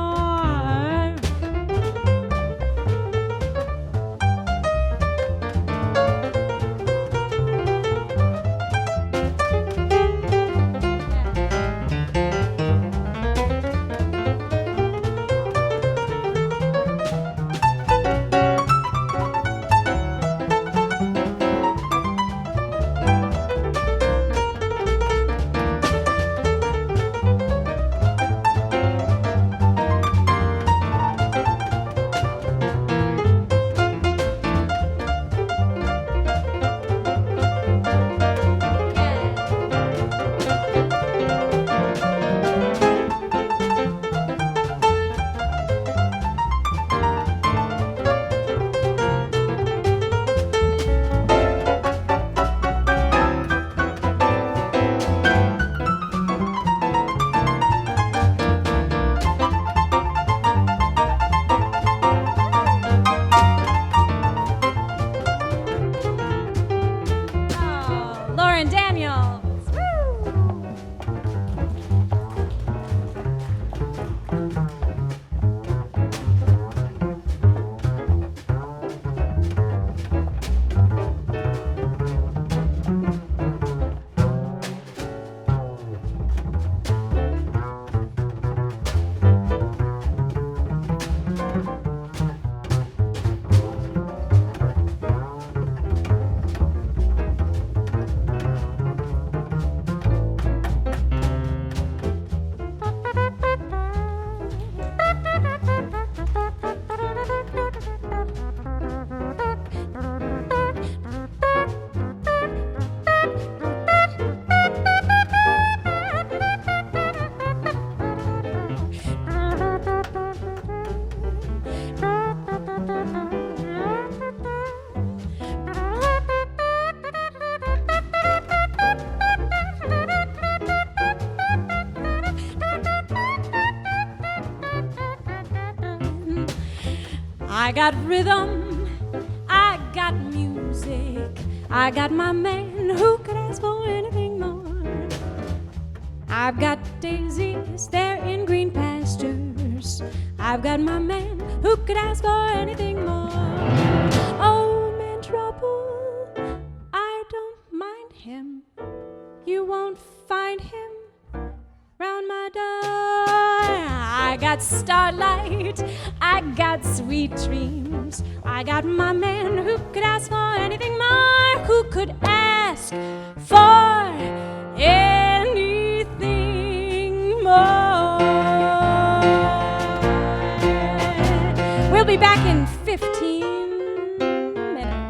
I got rhythm, I got music, I got my man who could ask for anything more. I've got daisies there in green pastures, I've got my man who could ask for anything more. Oh, man Trouble, I don't mind him, you won't find him round my door. I got starlight, I got sweet dreams, I got my man who could ask for anything more, who could ask for anything more. We'll be back in 15 minutes.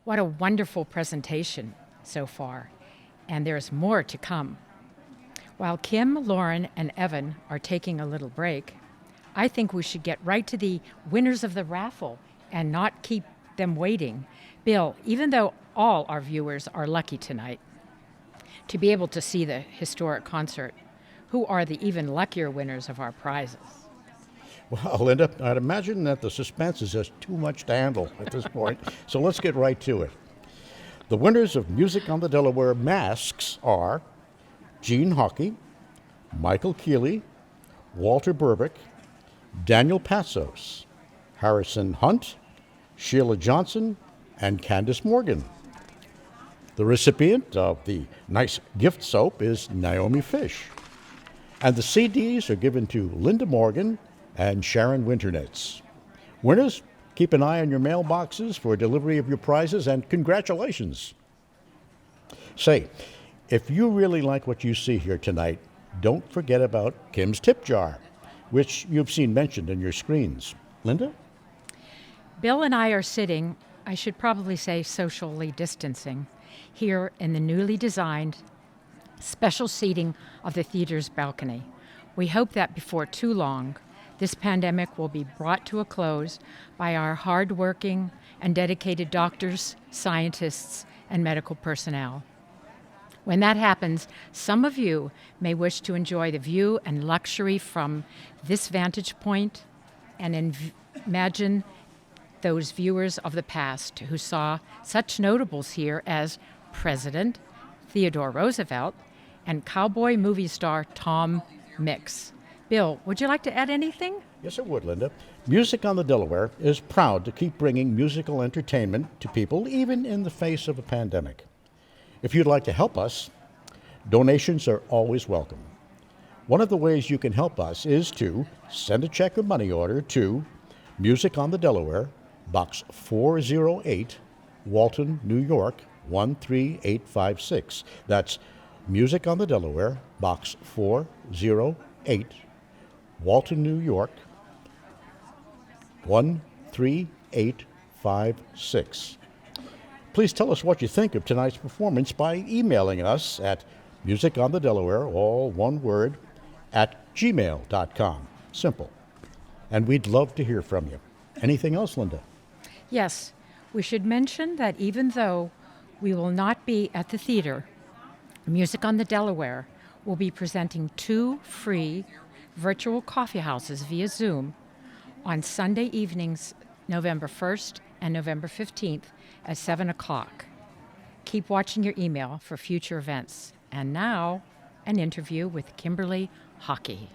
What a wonderful presentation so far, and there's more to come. While Kim, Loren, and Evan are taking a little break, I think we should get right to the winners of the raffle and not keep them waiting. Bill, even though all our viewers are lucky tonight to be able to see the historic concert, who are the even luckier winners of our prizes? Well, Linda, I'd imagine that the suspense is just too much to handle at this point, so let's get right to it. The winners of Music on the Delaware Masks are Gene Hawkey, Michael Keeley, Walter Burbick, Daniel Passos, Harrison Hunt, Sheila Johnson, and Candace Morgan. The recipient of the nice gift soap is Naomi Fish. And the CDs are given to Linda Morgan and Sharon Winternitz. Winners, keep an eye on your mailboxes for delivery of your prizes, and congratulations. Say, if you really like what you see here tonight, don't forget about Kim's tip jar, which you've seen mentioned in your screens. Linda? Bill and I are sitting, I should probably say socially distancing, here in the newly designed special seating of the theater's balcony. We hope that before too long, this pandemic will be brought to a close by our hard-working and dedicated doctors, scientists, and medical personnel. When that happens, some of you may wish to enjoy the view and luxury from this vantage point and imagine those viewers of the past who saw such notables here as President Theodore Roosevelt and cowboy movie star Tom Mix. Bill, would you like to add anything? Yes, I would, Linda. Music on the Delaware is proud to keep bringing musical entertainment to people, even in the face of a pandemic. If you'd like to help us, donations are always welcome. One of the ways you can help us is to send a check or money order to Music on the Delaware, Box 408, Walton, New York, 13856. That's Music on the Delaware, Box 408, Walton, New York, 13856. Please tell us what you think of tonight's performance by emailing us at musiconthedelaware, all one word, at gmail.com. Simple. And we'd love to hear from you. Anything else, Linda? Yes, we should mention that even though we will not be at the theater, Music on the Delaware will be presenting 2 free virtual coffee houses via Zoom on Sunday evenings, November 1st and November 15th at 7 o'clock. Keep watching your email for future events. And now, an interview with Kimberly Hawkey.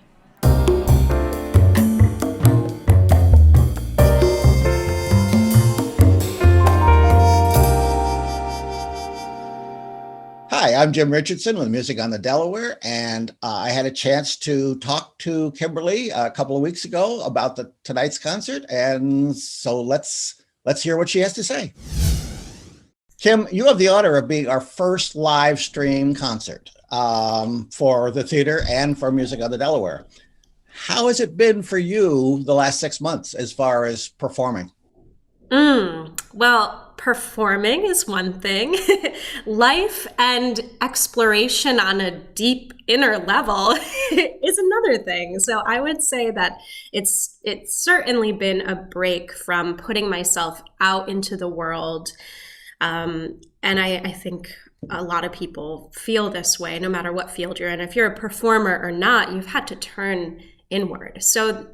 Hi, I'm Jim Richardson with Music on the Delaware, and I had a chance to talk to Kimberly a couple of weeks ago about tonight's concert, and so let's hear what she has to say. Kim, you have the honor of being our first live stream concert for the theater and for Music on the Delaware. How has it been for you the last 6 months as far as performing? Well, performing is one thing. Life and exploration on a deep inner level is another thing. So I would say that it's certainly been a break from putting myself out into the world. And I think a lot of people feel this way, no matter what field you're in. If you're a performer or not, you've had to turn inward. So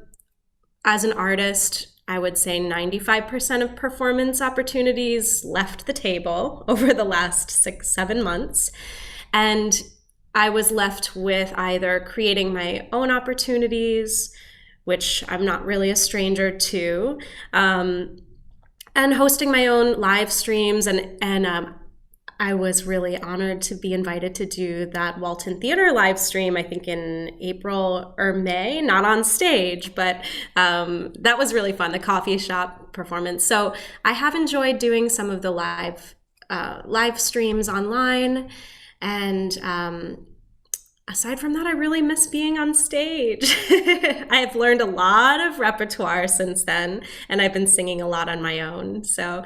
as an artist, I would say 95% of performance opportunities left the table over the last 6-7 months. And I was left with either creating my own opportunities, which I'm not really a stranger to, and hosting my own live streams. And I was really honored to be invited to do that Walton Theatre live stream, I think in April or May, not on stage, but that was really fun, the coffee shop performance. So I have enjoyed doing some of the live streams online. And aside from that, I really miss being on stage. I've learned a lot of repertoire since then, and I've been singing a lot on my own. So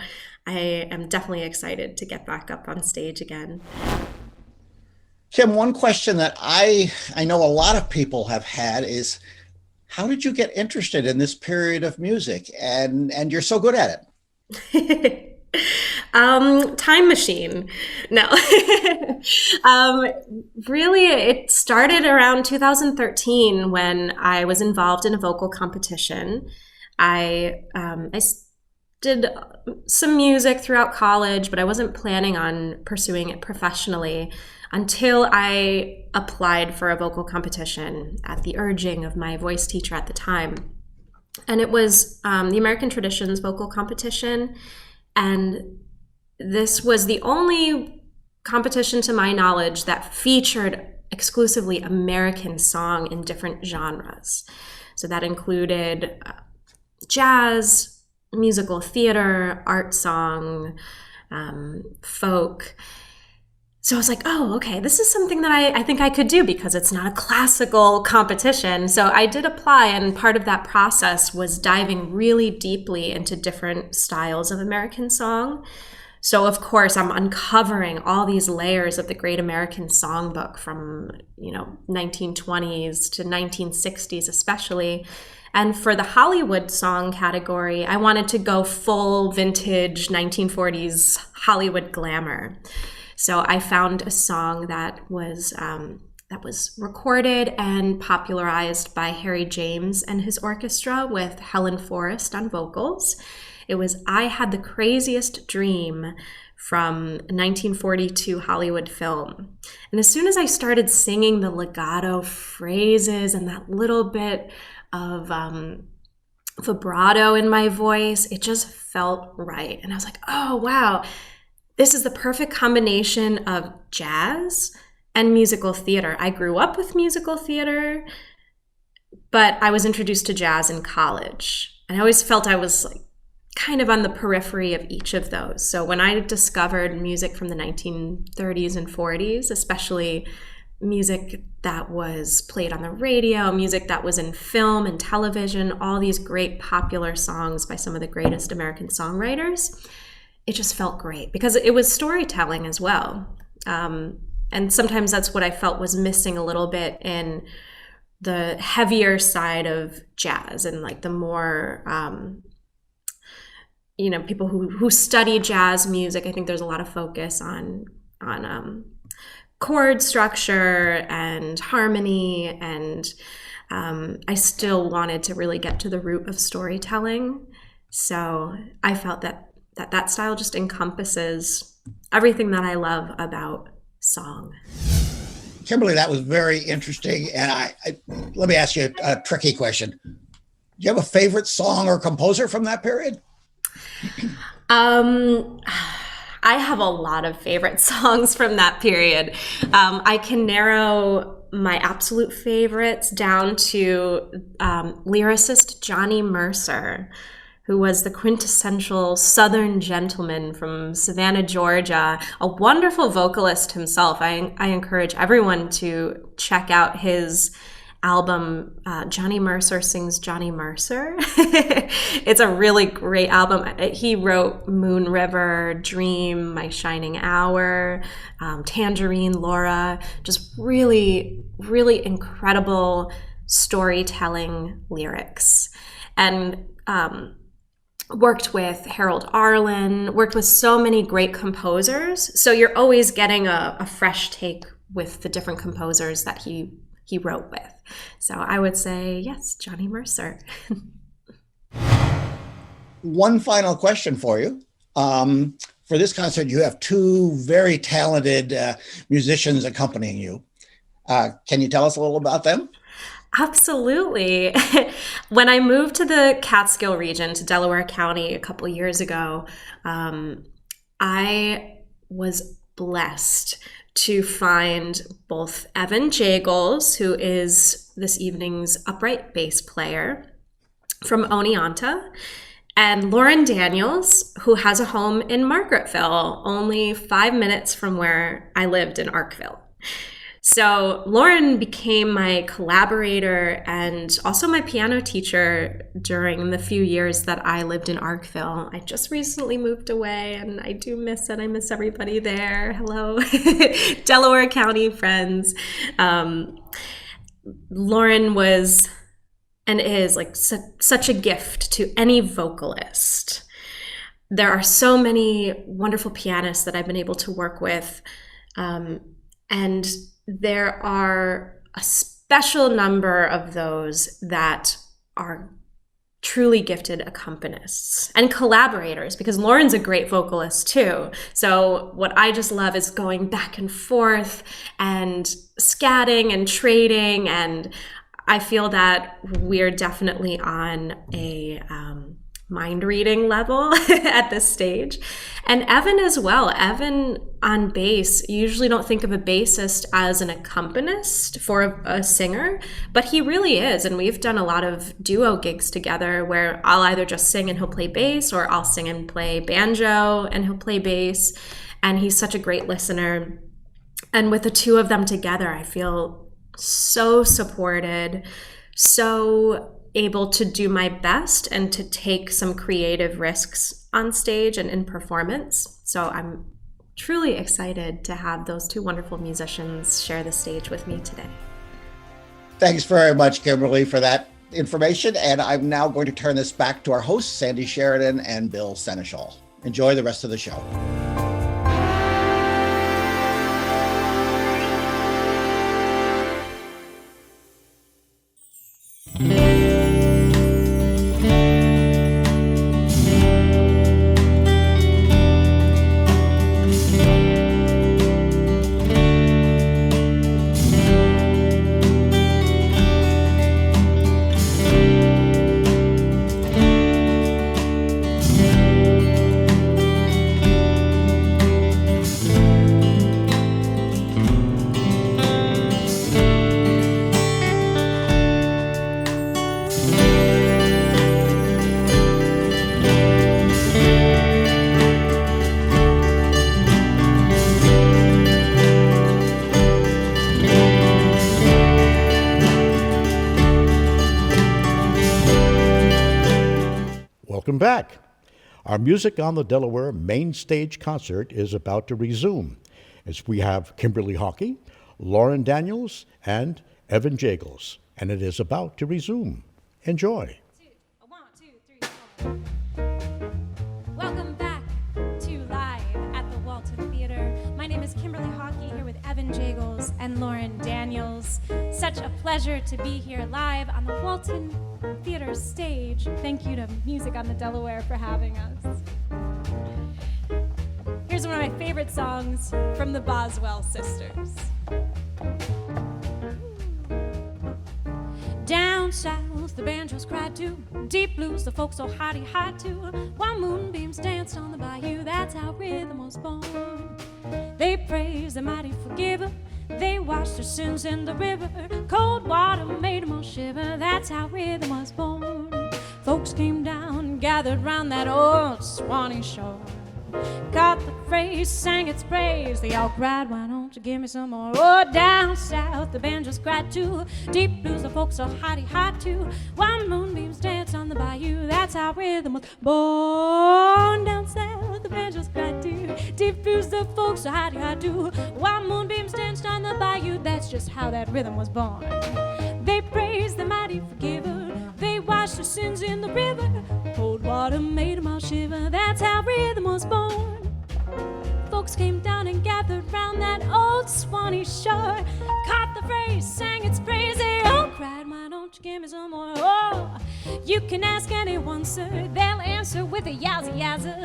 I am definitely excited to get back up on stage again. Kim, one question that I know a lot of people have had is, how did you get interested in this period of music? And you're so good at it. Time machine. No. Really, it started around 2013 when I was involved in a vocal competition. I did some music throughout college, but I wasn't planning on pursuing it professionally until I applied for a vocal competition at the urging of my voice teacher at the time. And it was the American Traditions vocal competition. And this was the only competition, to my knowledge, that featured exclusively American song in different genres. So that included jazz, musical theater, art song, folk. So I was like, oh, okay, this is something that I think I could do because it's not a classical competition. So I did apply, and part of that process was diving really deeply into different styles of American song. So of course, I'm uncovering all these layers of the Great American Songbook from, 1920s to 1960s especially. And for the Hollywood song category, I wanted to go full vintage 1940s Hollywood glamour. So I found a song that was recorded and popularized by Harry James and his orchestra with Helen Forrest on vocals. It was I Had the Craziest Dream from a 1942 Hollywood film. And as soon as I started singing the legato phrases and that little bit of vibrato in my voice, it just felt right. And I was like, oh, wow. This is the perfect combination of jazz and musical theater. I grew up with musical theater, but I was introduced to jazz in college. And I always felt I was kind of on the periphery of each of those. So when I discovered music from the 1930s and 40s, especially music that was played on the radio, music that was in film and television, all these great popular songs by some of the greatest American songwriters, it just felt great because it was storytelling as well. And sometimes that's what I felt was missing a little bit in the heavier side of jazz and the more, people who study jazz music. I think there's a lot of focus on chord structure and harmony. And I still wanted to really get to the root of storytelling. So I felt that style just encompasses everything that I love about song. Kimberly, that was very interesting. And I let me ask you a tricky question. Do you have a favorite song or composer from that period? I have a lot of favorite songs from that period. I can narrow my absolute favorites down to lyricist Johnny Mercer, who was the quintessential Southern gentleman from Savannah, Georgia, a wonderful vocalist himself. I encourage everyone to check out his album, Johnny Mercer Sings Johnny Mercer. It's a really great album. He wrote Moon River, Dream, My Shining Hour, Tangerine, Laura, just really, really incredible storytelling lyrics. And worked with Harold Arlen, worked with so many great composers. So you're always getting a fresh take with the different composers that he wrote with. So I would say, yes, Johnny Mercer. One final question for you. For this concert, you have two very talented musicians accompanying you. Can you tell us a little about them? Absolutely. When I moved to the Catskill region, to Delaware County a couple years ago, I was blessed to find both Evan Jagels, who is this evening's upright bass player from Oneonta, and Loren Daniels, who has a home in Margaretville, only 5 minutes from where I lived in Arkville. So Loren became my collaborator and also my piano teacher during the few years that I lived in Arkville. I just recently moved away and I do miss it. I miss everybody there. Hello, Delaware County friends. Loren was and is such a gift to any vocalist. there are so many wonderful pianists that I've been able to work with. And there are a special number of those that are truly gifted accompanists and collaborators, because Loren's a great vocalist too. So what I just love is going back and forth and scatting and trading. And I feel that we're definitely on a mind reading level at this stage. And Evan as well. Evan on bass, you usually don't think of a bassist as an accompanist for a singer, but he really is. And we've done a lot of duo gigs together where I'll either just sing and he'll play bass, or I'll sing and play banjo and he'll play bass. And he's such a great listener. And with the two of them together, I feel so supported, so able to do my best and to take some creative risks on stage and in performance. So I'm truly excited to have those two wonderful musicians share the stage with me today. Thanks very much, Kimberly, for that information. And I'm now going to turn this back to our hosts, Sandy Sheridan and Bill Seneschal. Enjoy the rest of the show. Welcome back. Our Music on the Delaware main stage concert is about to resume as we have Kimberly Hawkey, Loren Daniels, and Evan Jagels, and it is about to resume. Enjoy. 1, 2, 3, 4. Welcome back to Live at the Walton Theatre. My name is Kimberly Hawkey, here with Evan Jagels and Loren Daniels. Such a pleasure to be here live on the Walton Theatre stage. Thank you to Music on the Delaware for having us. Here's one of my favorite songs from the Boswell sisters. Down south, the banjos cried too. Deep blues, the folks so hotty hot too. While moonbeams danced on the bayou, that's how rhythm was born. They praised the mighty forgiver. They washed their sins in the river. Cold water made them all shiver. That's how rhythm was born. Folks came down, gathered round that old Swanee shore. Caught the phrase, sang its praise. They all cried, why don't you give me some more? Oh, down south, the banjos cried too. Deep blues, the folks so hotty hot too. While moonbeams dance on the bayou, that's how rhythm was born. Down south, the banjos cried too. Deep blues, the folks so hotty hot too. While moonbeams danced on the bayou, that's just how that rhythm was born. They praised the mighty forgiver. They washed their sins in the river. Cold water made them all shiver. That's how rhythm was born. Folks came down and gathered round that old Swanee shore. Caught the phrase, sang its praise. They all cried, why don't you give me some more? Oh, you can ask anyone, sir. They'll answer with a yowza yowza.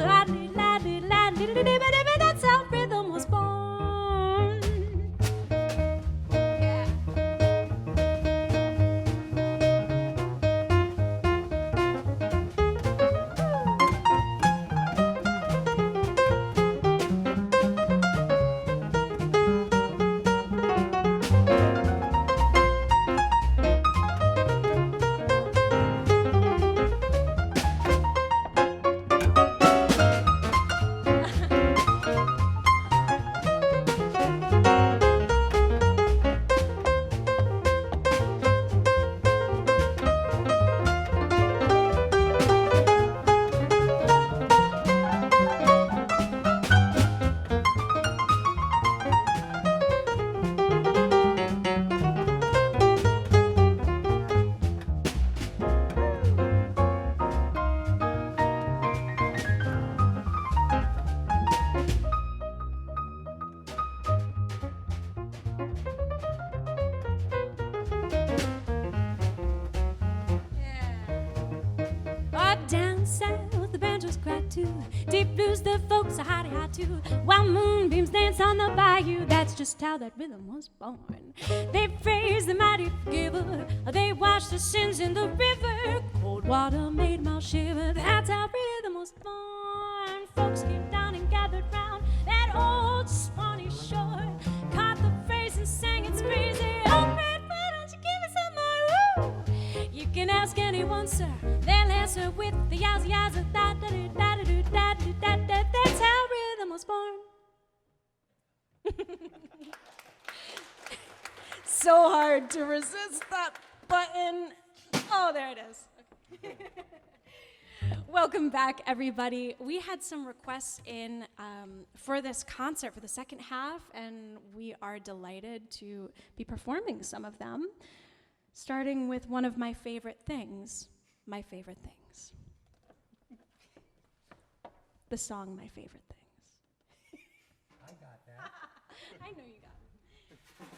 That's how rhythm was born. angels cry too. Deep blues the folks are hidey high too. While moonbeams dance on the bayou, that's just how that rhythm was born. They praise the mighty forgiver, they wash the sins in the river. Cold water made my shiver, that's how rhythm was born. Folks came down and gathered round that old Swanee shore, caught the phrase and sang its praise. Oh, Fred, why don't you give me some more? Woo! You can ask anyone, sir, they'll answer with the yazza yazza da da da da da da da da da. That's how rhythm was born. So hard to resist that button. Oh, there it is. Okay. Welcome back, everybody. We had some requests in for this concert for the second half, and we are delighted to be performing some of them, starting with one of my favorite things, My Favorite Things. The song My Favorite Things. I got that. I know you got it. You can start us.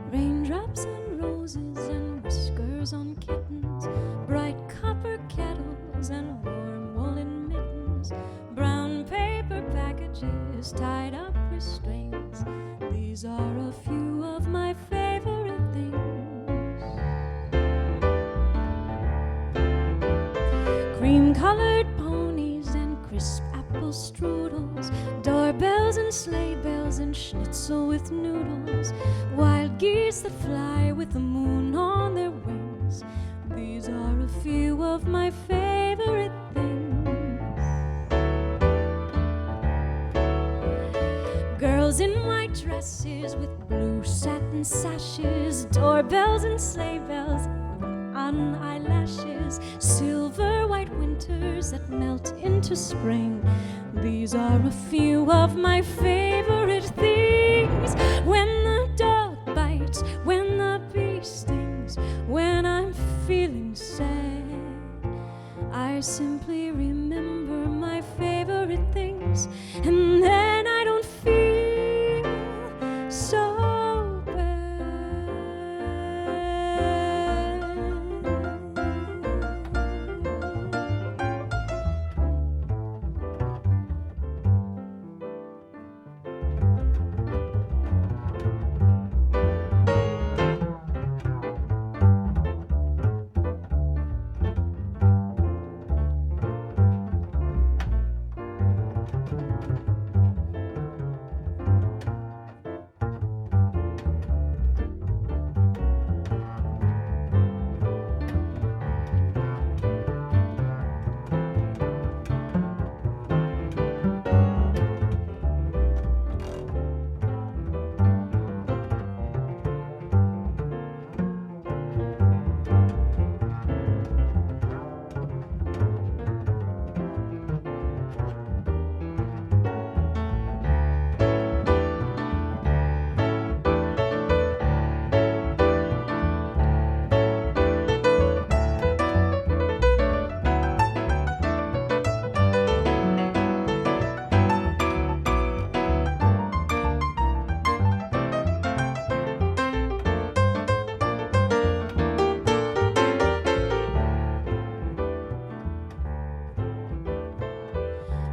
Raindrops on roses and whiskers on kittens, bright copper kettles and warm woolen mittens, brown paper packages tied up with strings. These are a few of my favorite things. Cream-colored ponies and crisp apple strudels, doorbells and sleigh bells and schnitzel with noodles, wild geese that fly with the moon on their wings. These are a few of my favorite things. Girls in white dresses with blue satin sashes, doorbells and sleigh bells on eyelashes, silver white winters that melt into spring. These are a few of my favorite things. When the dog bites, when the bee stings, when I'm feeling sad, I simply remember my favorite things, and then I don't feel so bad.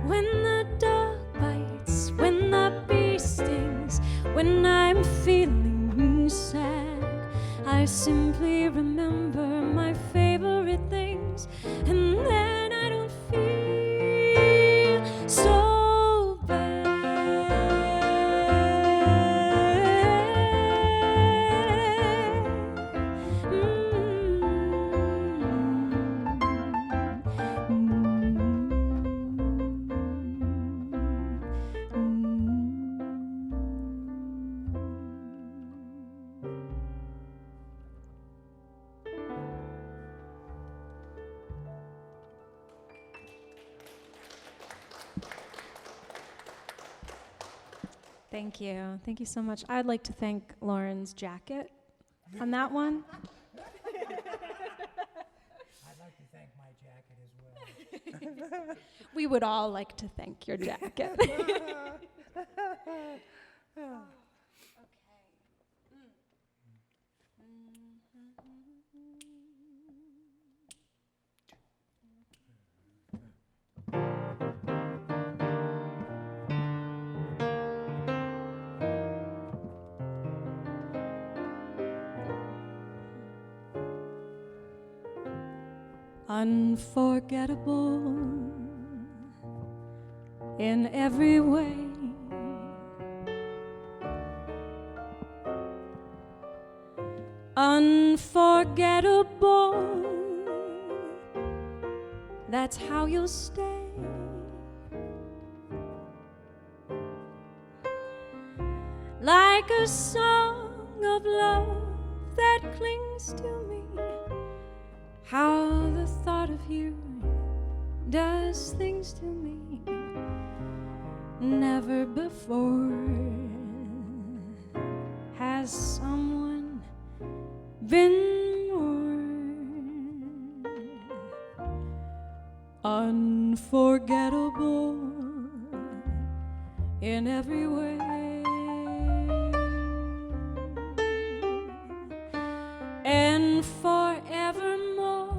When the dog bites, when the bee stings, when I'm feeling sad, I simply remember my favorite things, and then I don't feel so bad. Thank you. Thank you so much. I'd like to thank Loren's jacket on that one. I'd like to thank my jacket as well. We would all like to thank your jacket. Unforgettable in every way. Unforgettable, that's how you'll stay. Like a song of love that clings to me. How the thought of you does things to me. Never before has someone been more unforgettable in every way. And forevermore,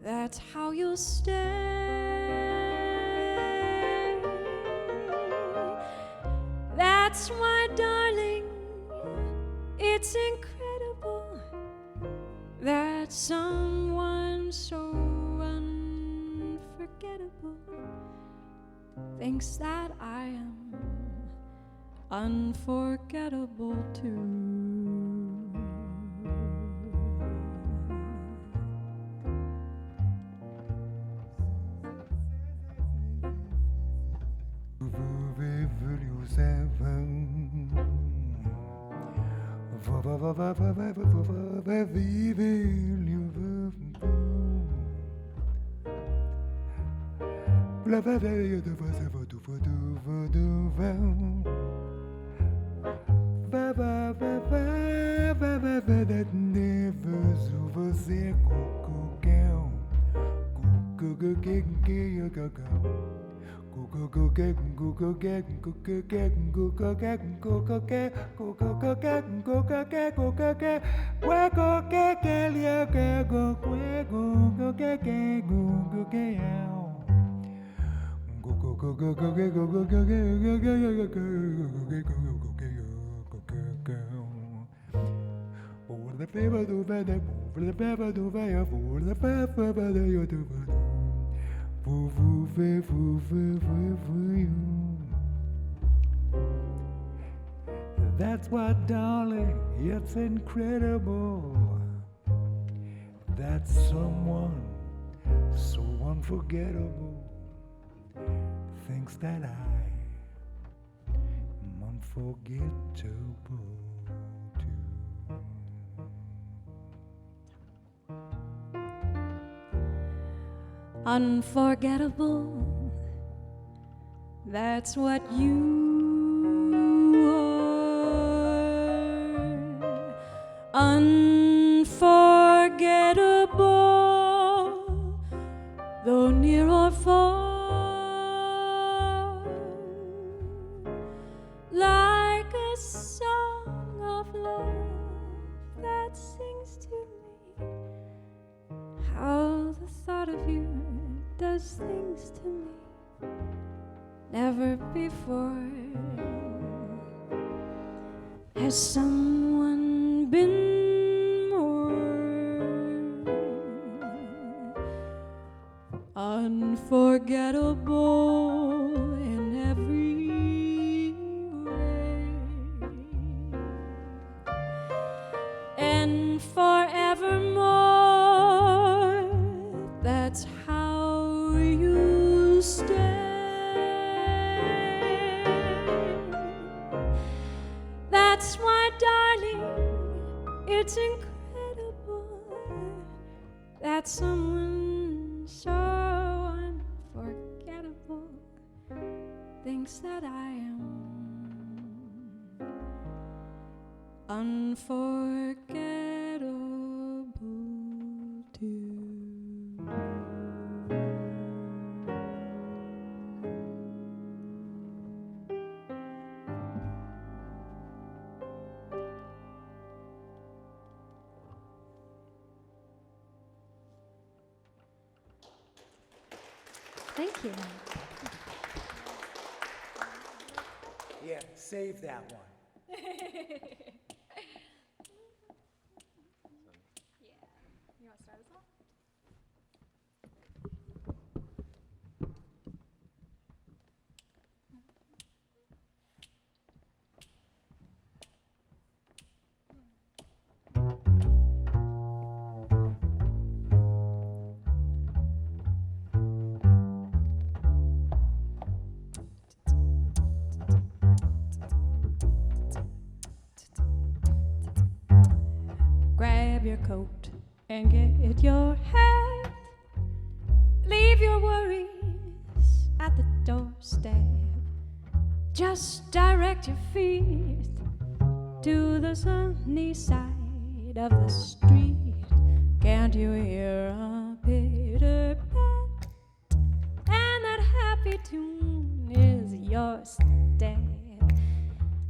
that's how you'll stay. That's why, darling, it's incredible that someone so unforgettable thinks that I am unforgettable too. That's what, darling, it's incredible that someone so unforgettable thinks that I am unforgettable too. Unforgettable, that's what you unforgettable, though near or far, like a song of love that sings to me. How the thought of you does things to me. Never before has someone been unforgettable in every way. And forevermore, that's how you stay. That's why, darling, it's incredible that someone so unforgettable thinks thinks that I am unforgettable too. Thank you. Yeah, save that one. You want to start us off? Grab your coat and get your hat. Leave your worries at the doorstep. Just direct your feet to the sunny side of the street. Can't you hear a pitter pat? And that happy tune is your step.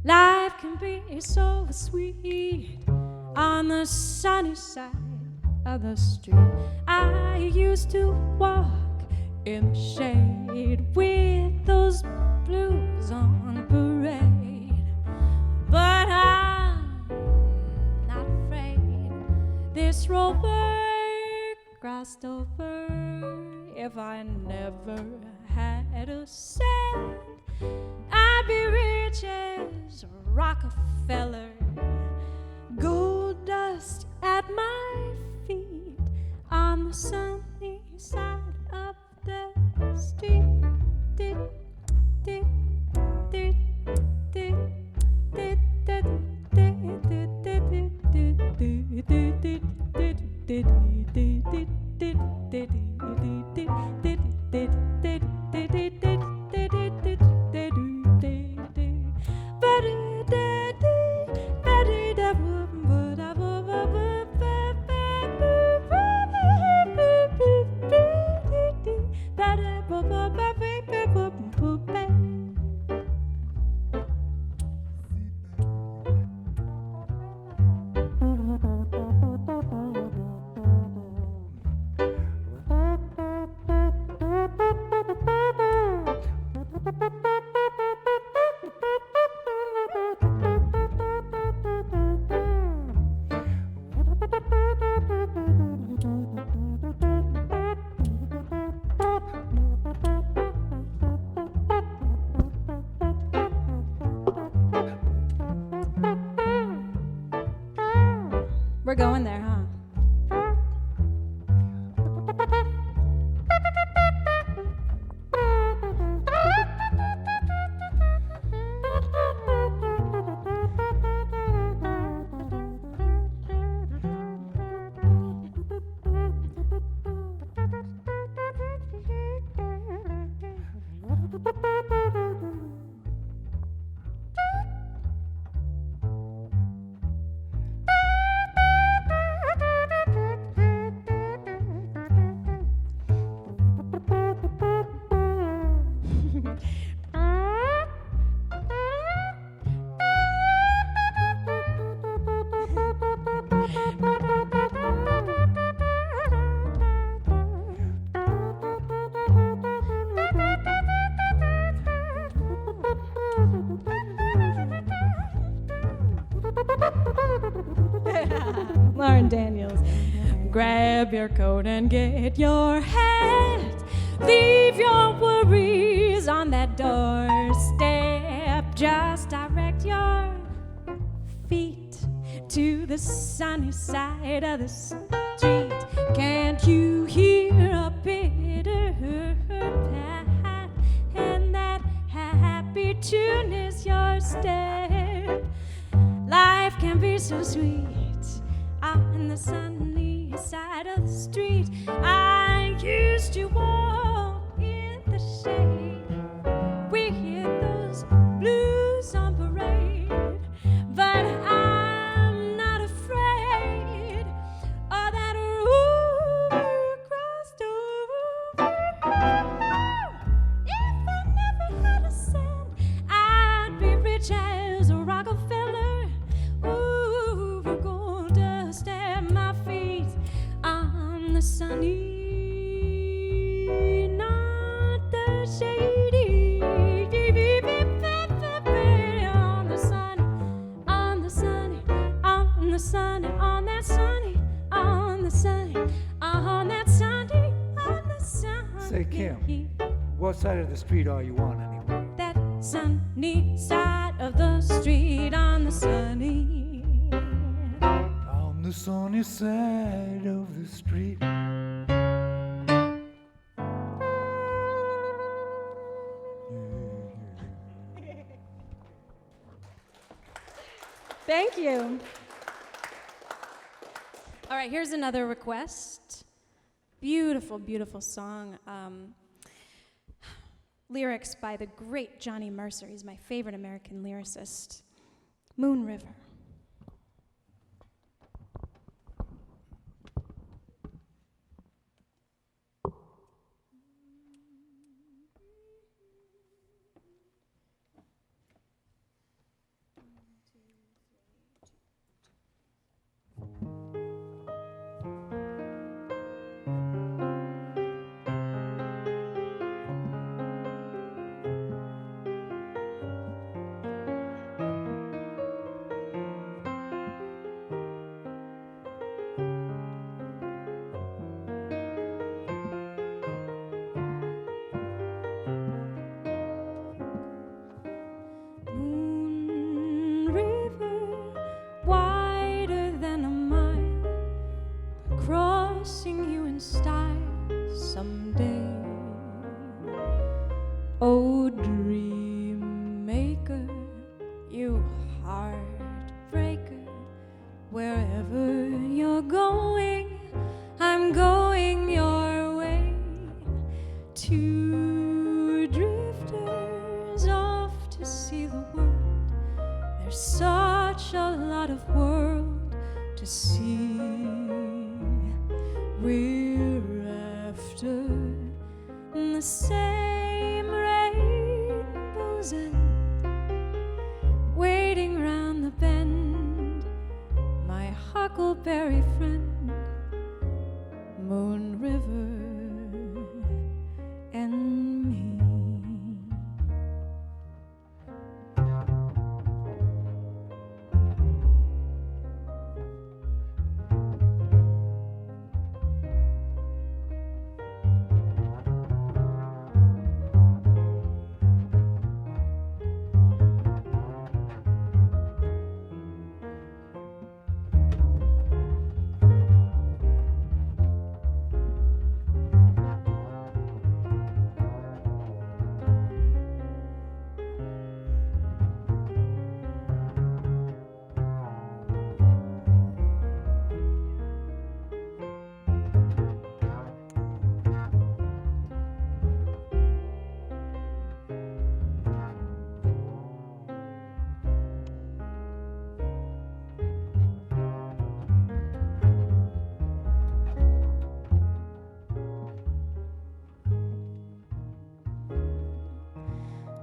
Life can be so sweet on the sunny side of the street. I used to walk in the shade with those blues on parade, but I'm not afraid. This rover crossed over. If I never had a cent, I'd be rich as Rockefeller. Gold dust at my feet on the sunny side of the street. Did, did, did, did, did, did, did, did, did, did, did, We're going there, huh? Loren Daniels. Grab your coat and get your hat. Leave your worries on that doorstep. Just direct your feet to the sunny side of the street. Can't you hear a bitter pat? And that happy tune is your step. Life can be so sweet on the sunny side of the street. I used to walk in the shade with those sunny, not the shady. On the sunny, on the sunny, on the sunny, on that sunny, on the sunny, on that sunny, on the sunny. Say, Kim, what side of the street are you on anyway? That sunny side of the street, on the sunny. On the sunny side of the street. Thank you. All right, here's another request. Beautiful, beautiful song. Lyrics by the great Johnny Mercer. He's my favorite American lyricist. Moon River.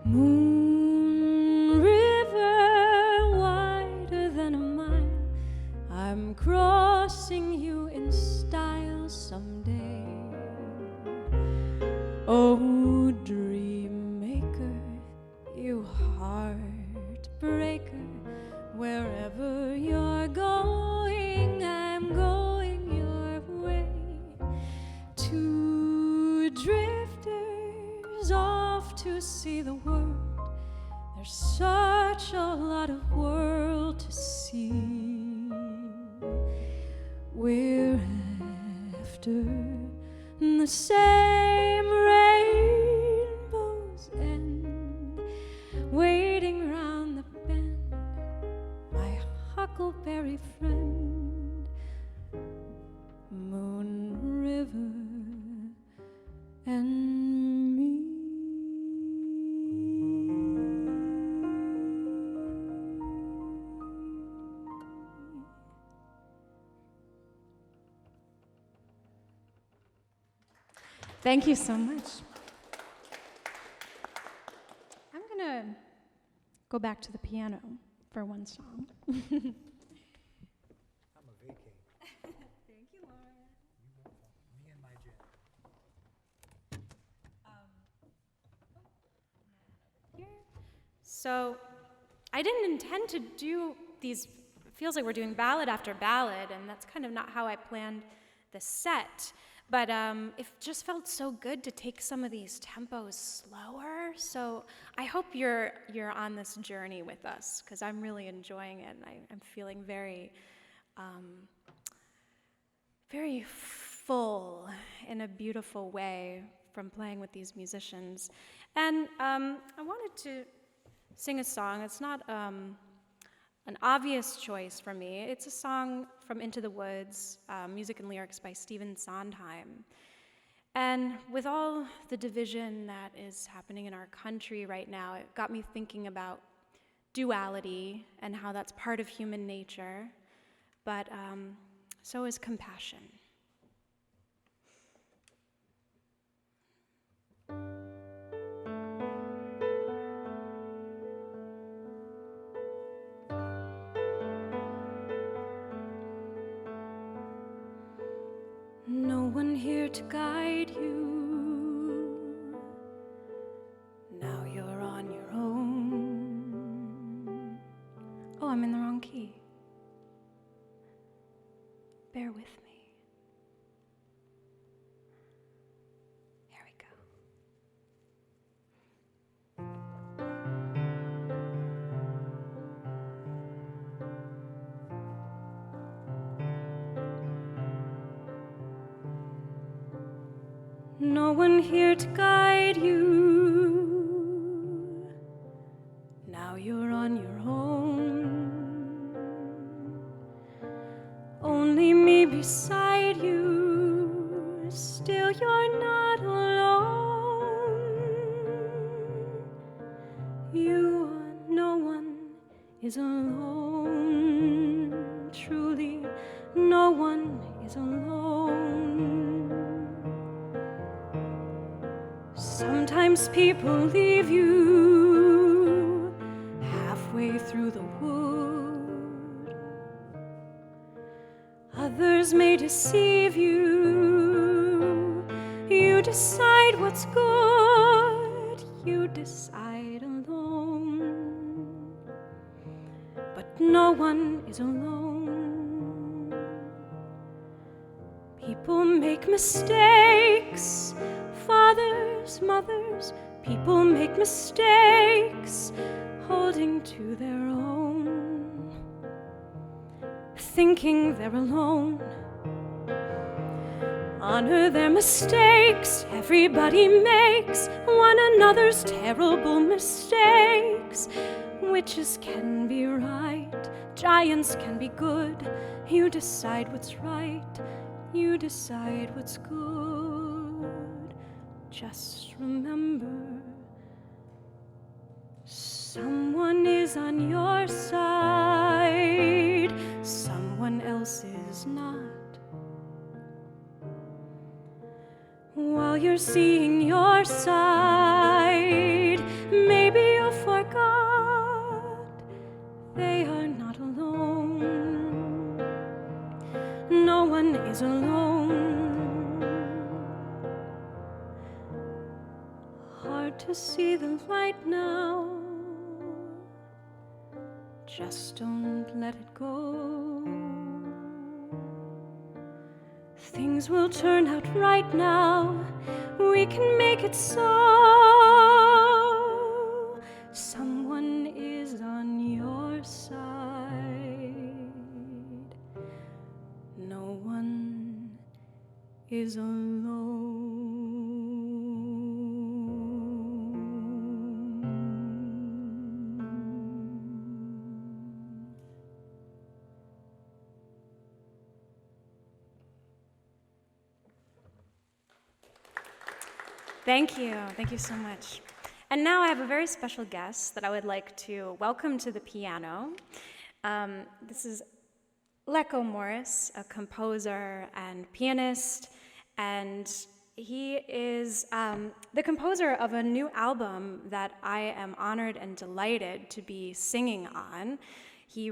Moon River, wider than a mile, I'm crossing you in style someday. Oh, dream maker, you heartbreaker, wherever you're going, I'm going your way. Two drifters off to see the world. There's such a lot of world to see. We're after the same rainbow's end, waiting round the bend, my huckleberry friend. Moon River and me. Thank you so much. I'm going to go back to the piano for one song. I'm a vacate. Thank you, Loren. So I didn't intend to do these, it feels like we're doing ballad after ballad, and that's kind of not how I planned the set. But it just felt so good to take some of these tempos slower. So I hope you're on this journey with us, because I'm really enjoying it, and I'm feeling very, very full in a beautiful way from playing with these musicians. And I wanted to sing a song. It's not an obvious choice for me. It's a song from Into the Woods, music and lyrics by Stephen Sondheim. And with all the division that is happening in our country right now, it got me thinking about duality and how that's part of human nature, but so is compassion. No one here to guide you. Now you're on your own. Oh, I'm in the wrong key. Bear with me. Here we go. No one here to guide you. Now you're on your own. Only me beside you. Still you're not alone. You are, no one is alone. Truly, no one is alone. Sometimes people leave you halfway through the wood. Others may deceive you. You decide what's good. You decide alone. But no one is alone. People make mistakes. Fathers, mothers, people make mistakes, holding to their own, thinking they're alone. Honor their mistakes, everybody makes one another's terrible mistakes. Witches can be right, giants can be good. You decide what's right, you decide what's good. Just remember, someone is on your side, someone else is not. While you're seeing your side, maybe you forgot they are not alone. No one is alone. Hard to see the light now. Just don't let it go. Things will turn out right now. We can make it so. Someone is on your side. No one is alone. Thank you so much. And now I have a very special guest that I would like to welcome to the piano. This is Lekko Morris, a composer and pianist, and he is the composer of a new album that I am honored and delighted to be singing on. He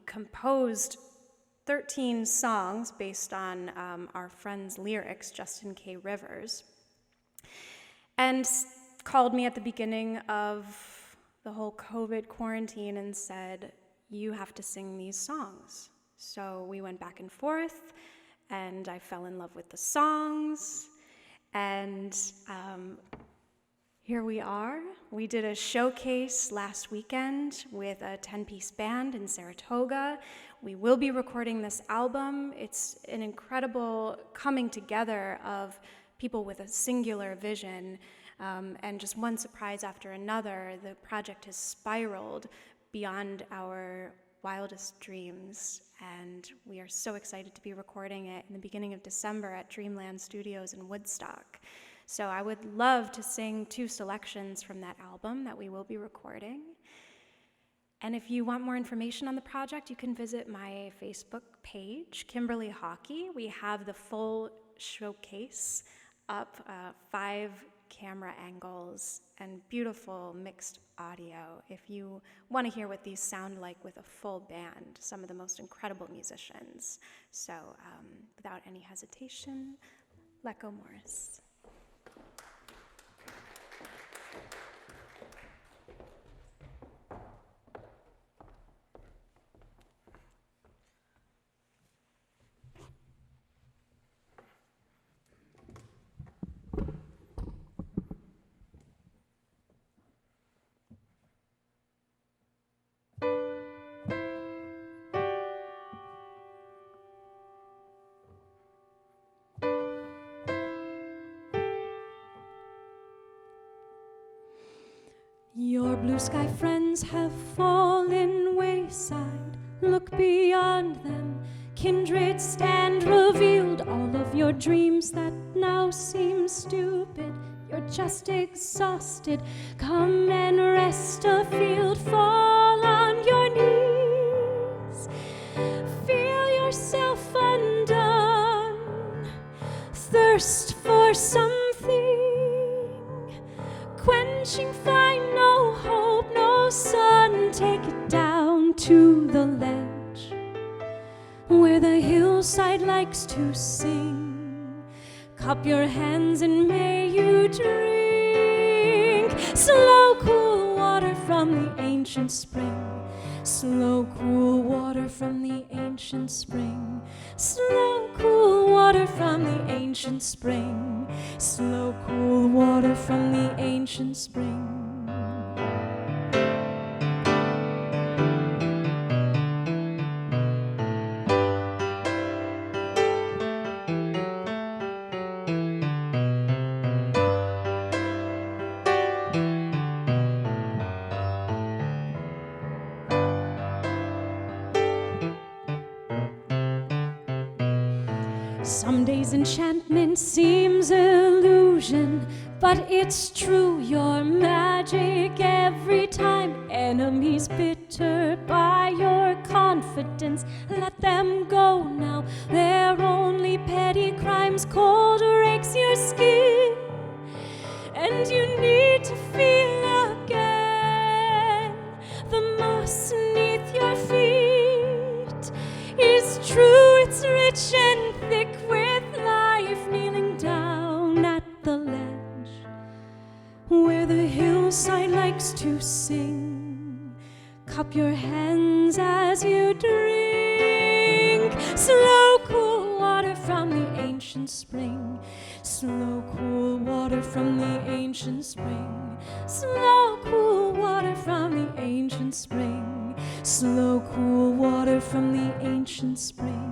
composed 13 songs based on our friend's lyrics, Justin K. Rivers, and called me at the beginning of the whole COVID quarantine and said, you have to sing these songs. So we went back and forth, and I fell in love with the songs, and here we are. We did a showcase last weekend with a 10-piece band in Saratoga. We will be recording this album. It's an incredible coming together of people with a singular vision, and just one surprise after another. The project has spiraled beyond our wildest dreams, and we are so excited to be recording it in the beginning of December at Dreamland Studios in Woodstock. So I would love to sing 2 selections from that album that we will be recording. And if you want more information on the project, you can visit my Facebook page, Kimberly Hawkey. We have the full showcase up, 5 camera angles and beautiful mixed audio. If you want to hear what these sound like with a full band, some of the most incredible musicians. So without any hesitation, Lekko Morris. Your blue sky friends have fallen wayside. Look beyond them, kindred stand revealed. All of your dreams that now seem stupid, you're just exhausted. Come and rest afield, fall on your knees. Feel yourself undone, thirst for something. Quenching find no hope, no sun. Take it down to the ledge where the hillside likes to sing. Cup your hands and may you drink slow, cool water from the ancient spring. Slow, cool water from the ancient spring. Slow, cool water from the ancient spring. Slow, cool water from the ancient spring. Some days enchantment seems illusion, but it's true, you're magic every time. Enemies bitter by your confidence, let them go now. They're only petty crimes, cold rakes your skin, and you need to feel again. The moss beneath your feet is true, it's rich and thick with life. Kneeling down at the ledge where the hillside likes to sing. Cup your hands as you drink slow, cool water from the ancient spring. Slow, cool water from the ancient spring. Slow, cool water from the ancient spring. Slow, cool water from the ancient spring.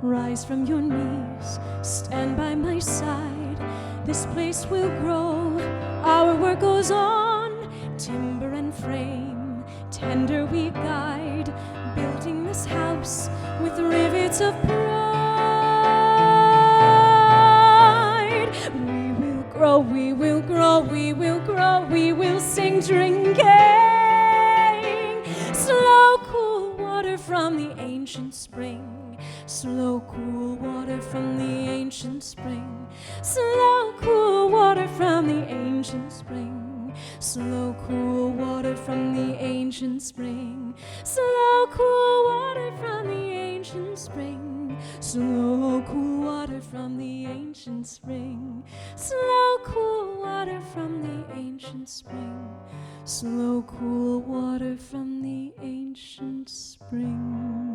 Rise from your knees, stand by my side. This place will grow, our work goes on. Timber and frame, tender we guide, building this house with rivets of pride. We will grow, we will grow, we will grow, we will sing drinking. Slow, cool water from the ancient spring. Slow, cool water from the ancient spring. Slow, cool water from the ancient spring. Slow, cool water from the ancient spring. Slow, cool water from the ancient spring. Slow, cool water from the ancient spring. Slow, cool water from the ancient spring. Slow, cool water from the ancient spring.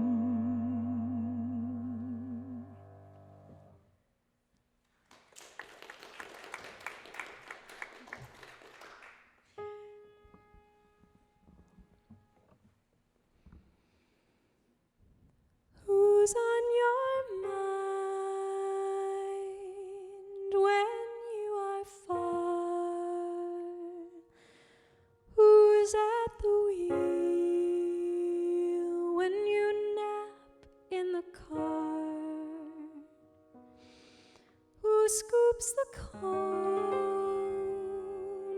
Who's on your mind when you are far? Who's at the wheel when you nap in the car? Who scoops the cone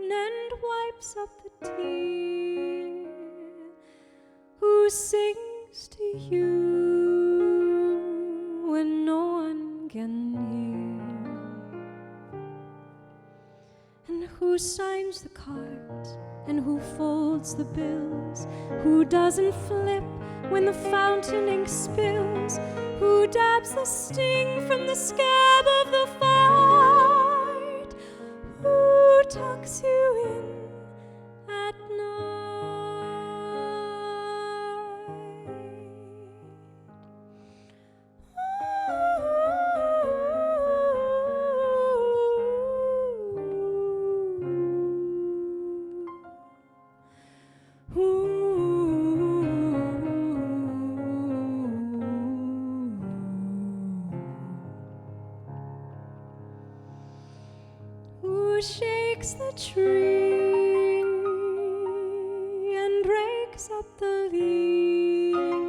and wipes up the tear? Who sings to you when no one can hear? And who signs the cards and who folds the bills? Who doesn't flip when the fountain ink spills? Who dabs the sting from the scab of the fight? Who tucks you in at night? Who shakes the tree and rakes up the leaves?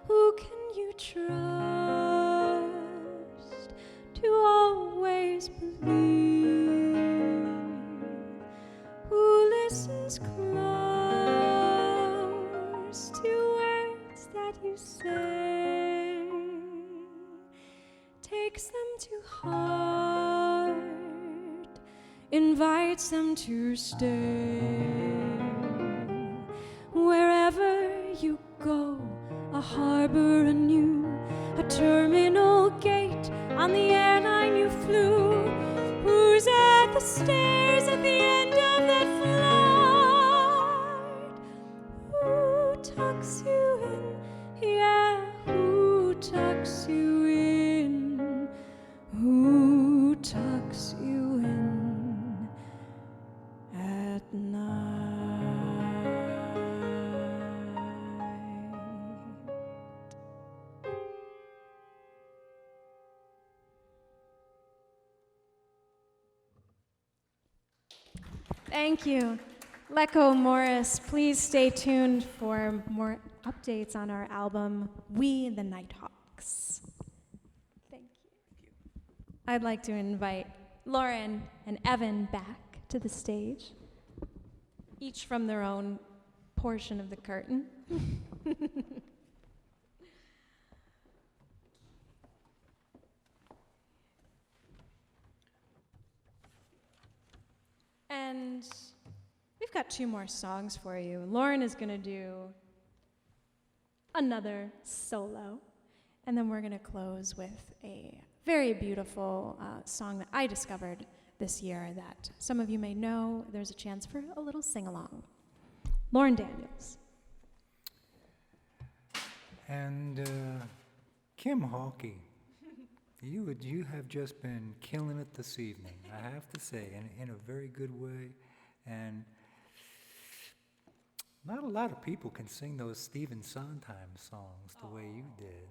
Who can you trust to always believe? Who listens close to words that you say, takes them to heart, invites them to stay? Wherever you go, a harbor anew, a terminal gate on the airline you flew. Who's at the stairs at the end of that flight? Who tucks you in? Yeah, who tucks you in? Who tucks you in at night? Thank you. Lekko Morris, please stay tuned for more updates on our album, We the Nighthawks. Thank you. I'd like to invite Loren and Evan back to the stage, each from their own portion of the curtain. And we've got 2 more songs for you. Loren is going to do another solo, and then we're going to close with a very beautiful song that I discovered this year that some of you may know. There's a chance for a little sing-along. Loren Daniels. And Kim Hawkey, you have just been killing it this evening, I have to say, in a very good way. And not a lot of people can sing those Stephen Sondheim songs the way you did.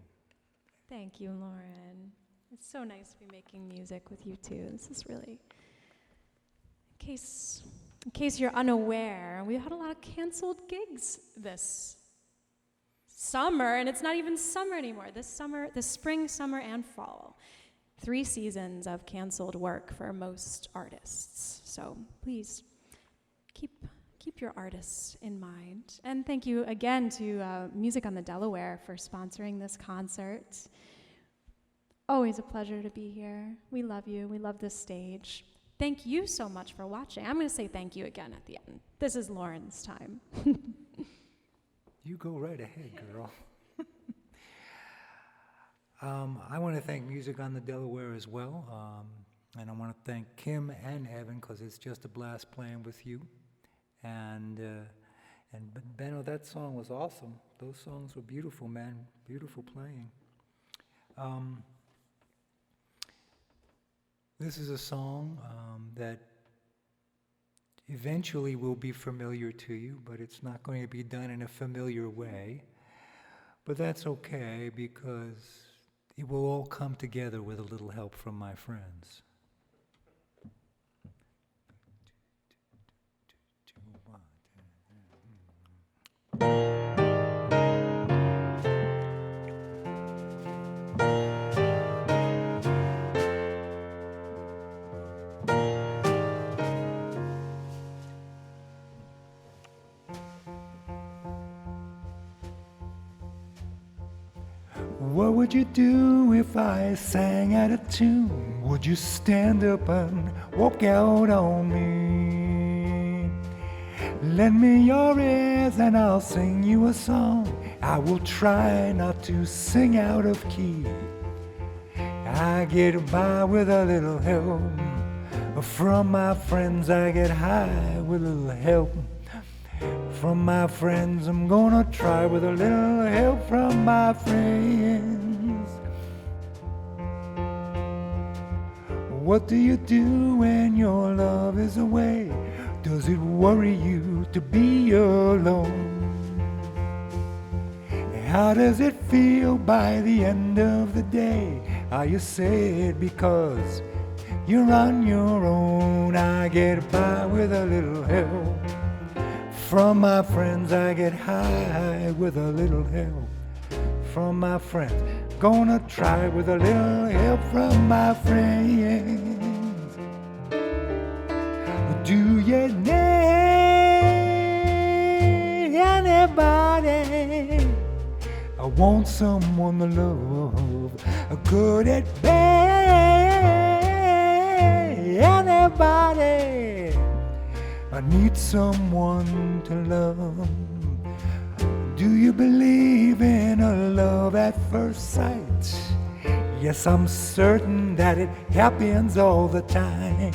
Thank you, Loren. It's so nice to be making music with you too. This is really, in case you're unaware, we had a lot of canceled gigs this summer, and it's not even summer anymore. This spring, summer, and fall. 3 seasons of canceled work for most artists. So please keep your artists in mind. And thank you again to Music on the Delaware for sponsoring this concert. Always a pleasure to be here. We love you. We love this stage. Thank you so much for watching. I'm going to say thank you again at the end. This is Loren's time. You go right ahead, girl. I want to thank Music on the Delaware as well. And I want to thank Kim and Evan because it's just a blast playing with you. And Benno, that song was awesome. Those songs were beautiful, man. Beautiful playing. This is a song that eventually will be familiar to you, but it's not going to be done in a familiar way. But that's okay because it will all come together with a little help from my friends. What would you do if I sang out of tune? Would you stand up and walk out on me? Lend me your ears and I'll sing you a song. I will try not to sing out of key. I get by with a little help from my friends. I get high with a little help from my friends. I'm gonna try with a little help from my friends. What do you do when your love is away? Does it worry you to be alone? How does it feel by the end of the day? Are you sad because you're on your own? I get by with a little help from my friends. I get high with a little help from my friends. Gonna try with a little help from my friends. Do you need anybody? I want someone to love, good at bad. Anybody? I need someone to love. Do you believe in a love at first sight? Yes, I'm certain that it happens all the time.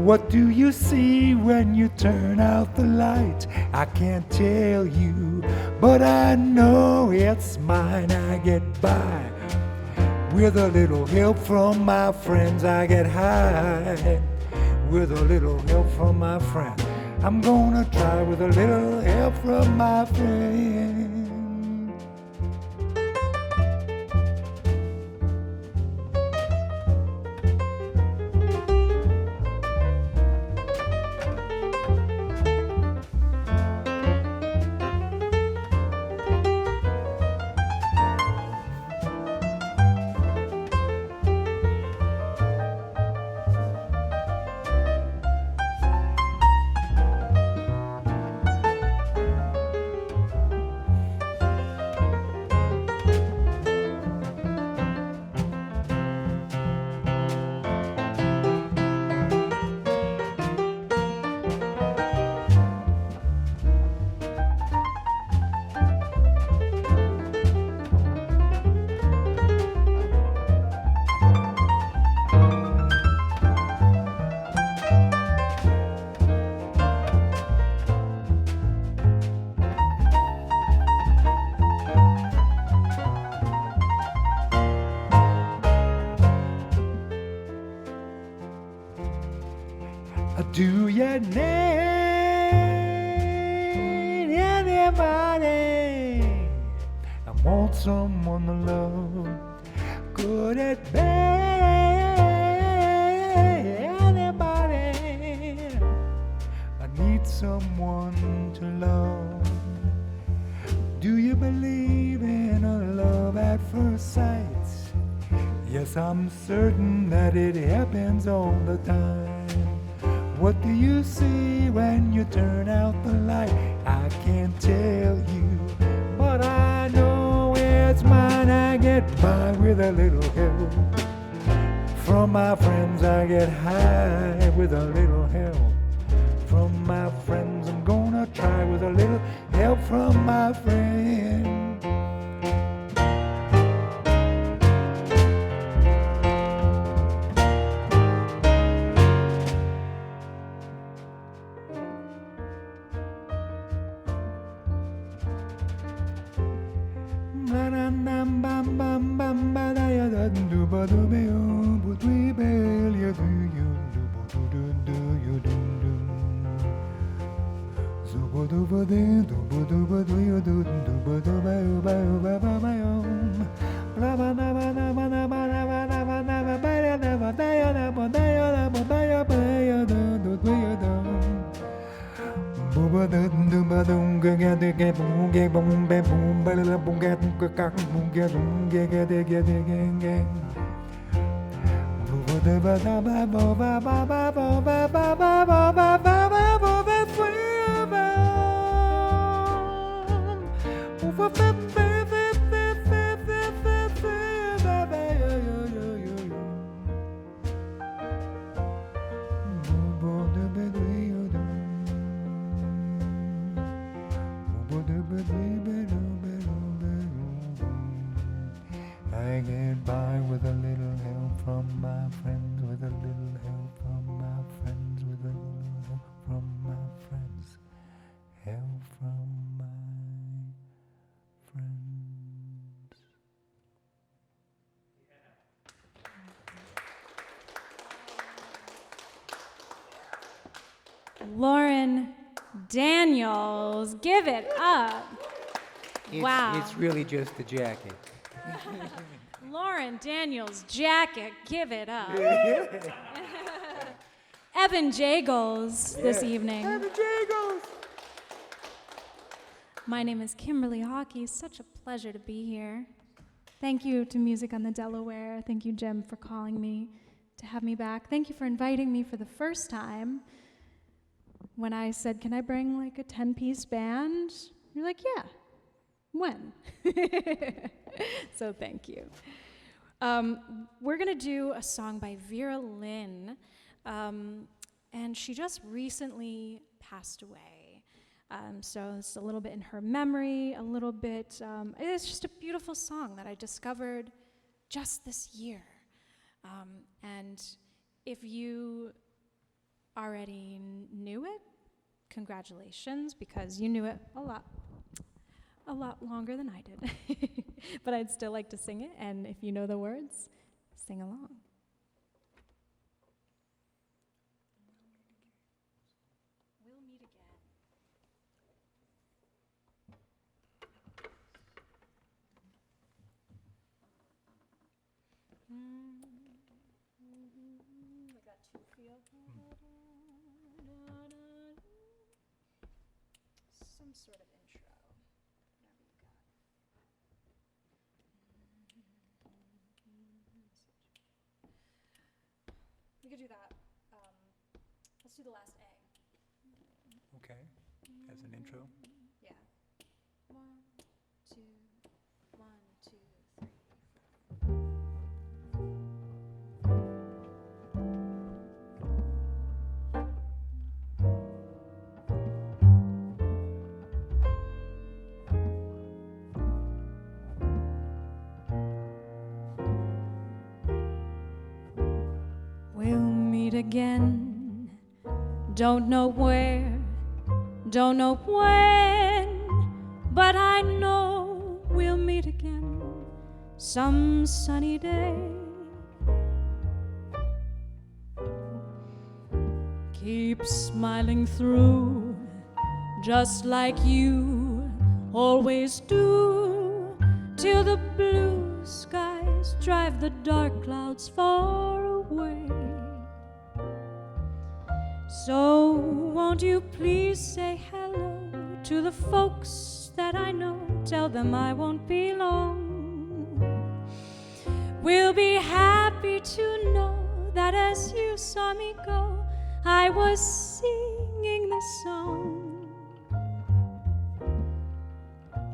What do you see when you turn out the light? I can't tell you, but I know it's mine. I get by with a little help from my friends. I get high with a little help from my friends. I'm gonna try with a little help from my friends. Do you need anybody? I want someone to love, good at bad. Anybody? I need someone to love. Do you believe in a love at first sight? Yes, I'm certain that it happens all the time. What do you see when you turn out the light? I can't tell you, but I know it's mine. I get by with a little help from my friends. I get high with a little help from my friends. I'm gonna try with a little help from my friends. I get by with a little help from my friends, with a little help from my friends, with a little help from my friends, help from my friends. Loren Daniels, give it up. Wow. It's really just the jacket. Loren Daniels' jacket, give it up. Evan Jagels this evening. Evan Jagels! My name is Kimberly Hawkey. Such a pleasure to be here. Thank you to Music on the Delaware. Thank you, Jim, for calling me to have me back. Thank you for inviting me for the first time. When I said, can I bring like a 10-piece band? You're like, yeah. When? So thank you. We're going to do a song by Vera Lynn, and she just recently passed away. So it's a little bit in her memory, a little bit, it's just a beautiful song that I discovered just this year. And if you already knew it, congratulations, because you knew it a lot longer than I did. But I'd still like to sing it, and if you know the words, sing along. We'll meet again. I got two feel. Some sort of intro. We could do that. Let's do the last A. Okay, as an intro. Yeah. 1, 2, 1, 2, 3. We'll meet again. Don't know where, don't know when, but I know we'll meet again some sunny day. Keep smiling through, just like you always do, till the blue skies drive the dark clouds far away. So won't you please say hello to the folks that I know? Tell them I won't be long. We'll be happy to know that as you saw me go, I was singing this song.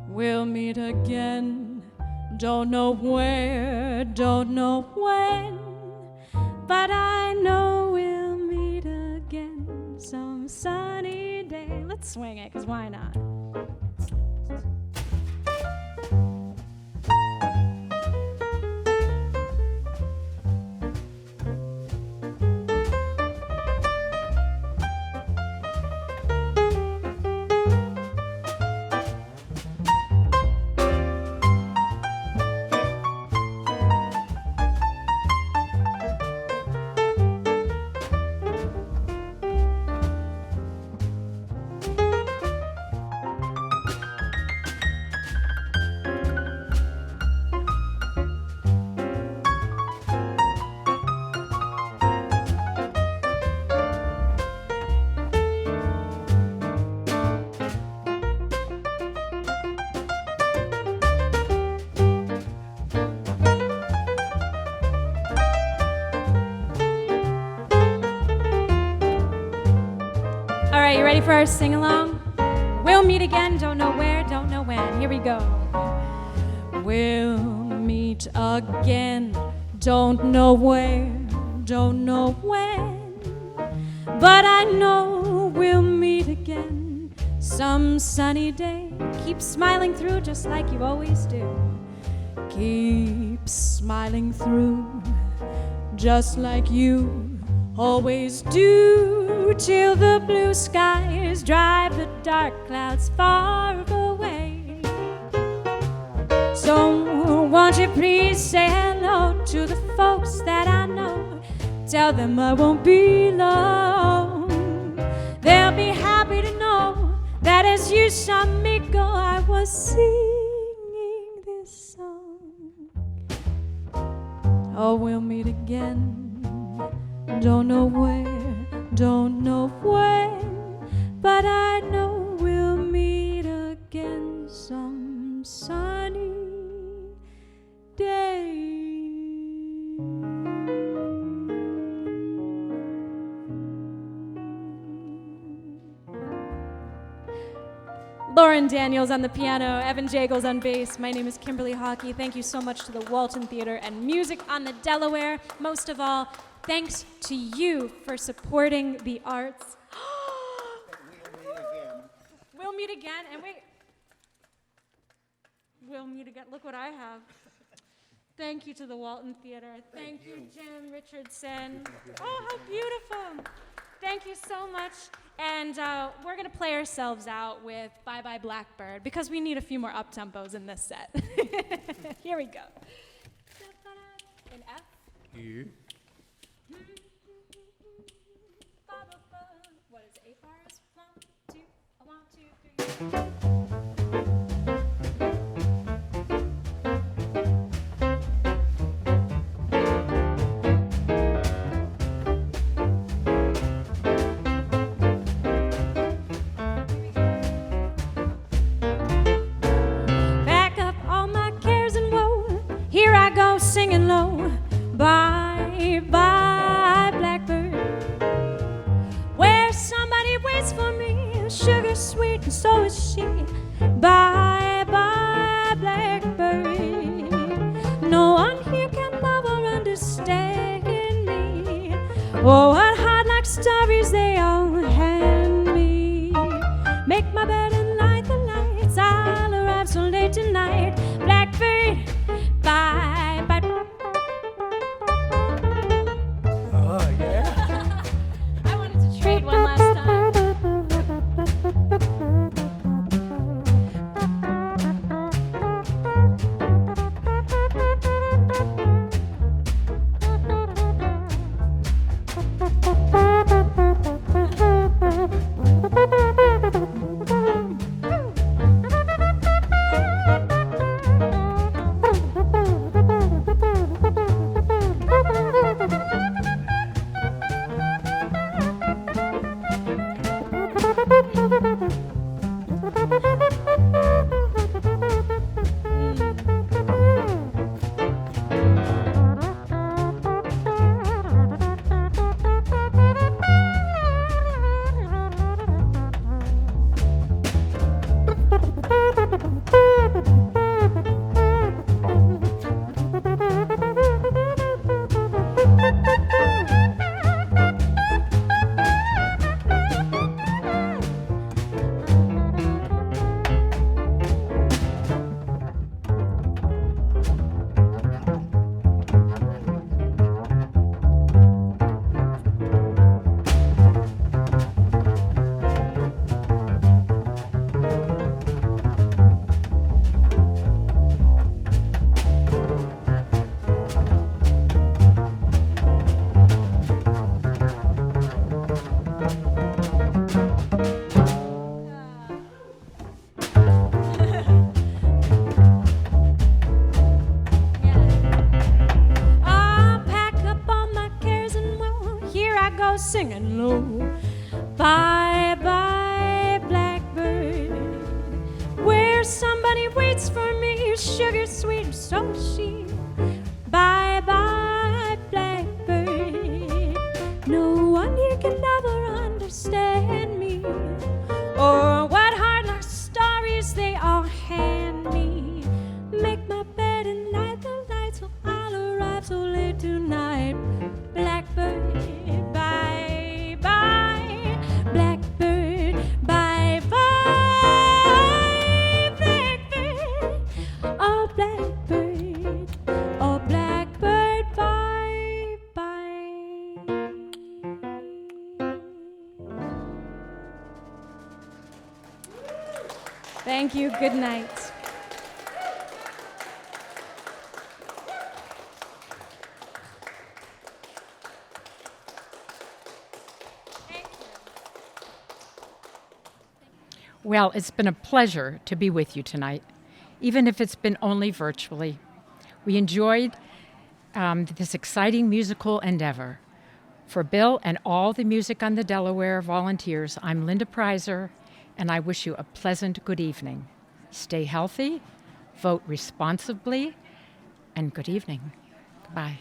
We'll meet again, don't know where, don't know when, but I know we'll meet again some sunny day. Let's swing it, 'cause why not? Ready for our sing-along? We'll meet again, don't know where, don't know when. Here we go. We'll meet again, don't know where, don't know when. But I know we'll meet again some sunny day. Keep smiling through just like you always do. Keep smiling through just like you always do, till the blue skies drive the dark clouds far away. So won't you please say hello to the folks that I know. Tell them I won't be long. They'll be happy to know that as you saw me go, I was singing this song. Oh, we'll meet again. Don't know where, don't know when, but I know we'll meet again some sunny day. Loren Daniels on the piano, Evan Jagels on bass. My name is Kimberly Hawkey. Thank you so much to the Walton Theatre and Music on the Delaware. Most of all, thanks to you for supporting the arts. We'll meet again, and wait. We'll meet again. Look what I have. Thank you to the Walton Theatre. Thank you, Jim Richardson. Oh, how beautiful. Thank you so much. And we're going to play ourselves out with Bye Bye Blackbird because we need a few more up-tempos in this set. Here we go. In F. You. What is 8 bars? 1, 2, 1, 2, 3. Back up all my cares and woe. Here I go singing low. Bye bye blackbird. Where somebody waits for me, sugar sweet, and so is she. Bye bye blackbird. No one here can love or understand me. Oh, what hard like stories they all hand me. Make my bed and light the lights. I'll arrive so late tonight. Blackbird, bye bye. Oh, yeah. I wanted to trade one last time. Singing low. Bye bye blackbird. Where somebody waits for me, sugar sweet, so is she. Bye bye blackbird. No one here can ever understand me. Thank you. Good night. Well, it's been a pleasure to be with you tonight, even if it's been only virtually. We enjoyed this exciting musical endeavor. For Bill and all the Music on the Delaware volunteers, I'm Linda Prizer, and I wish you a pleasant good evening. Stay healthy, vote responsibly, and good evening. Bye.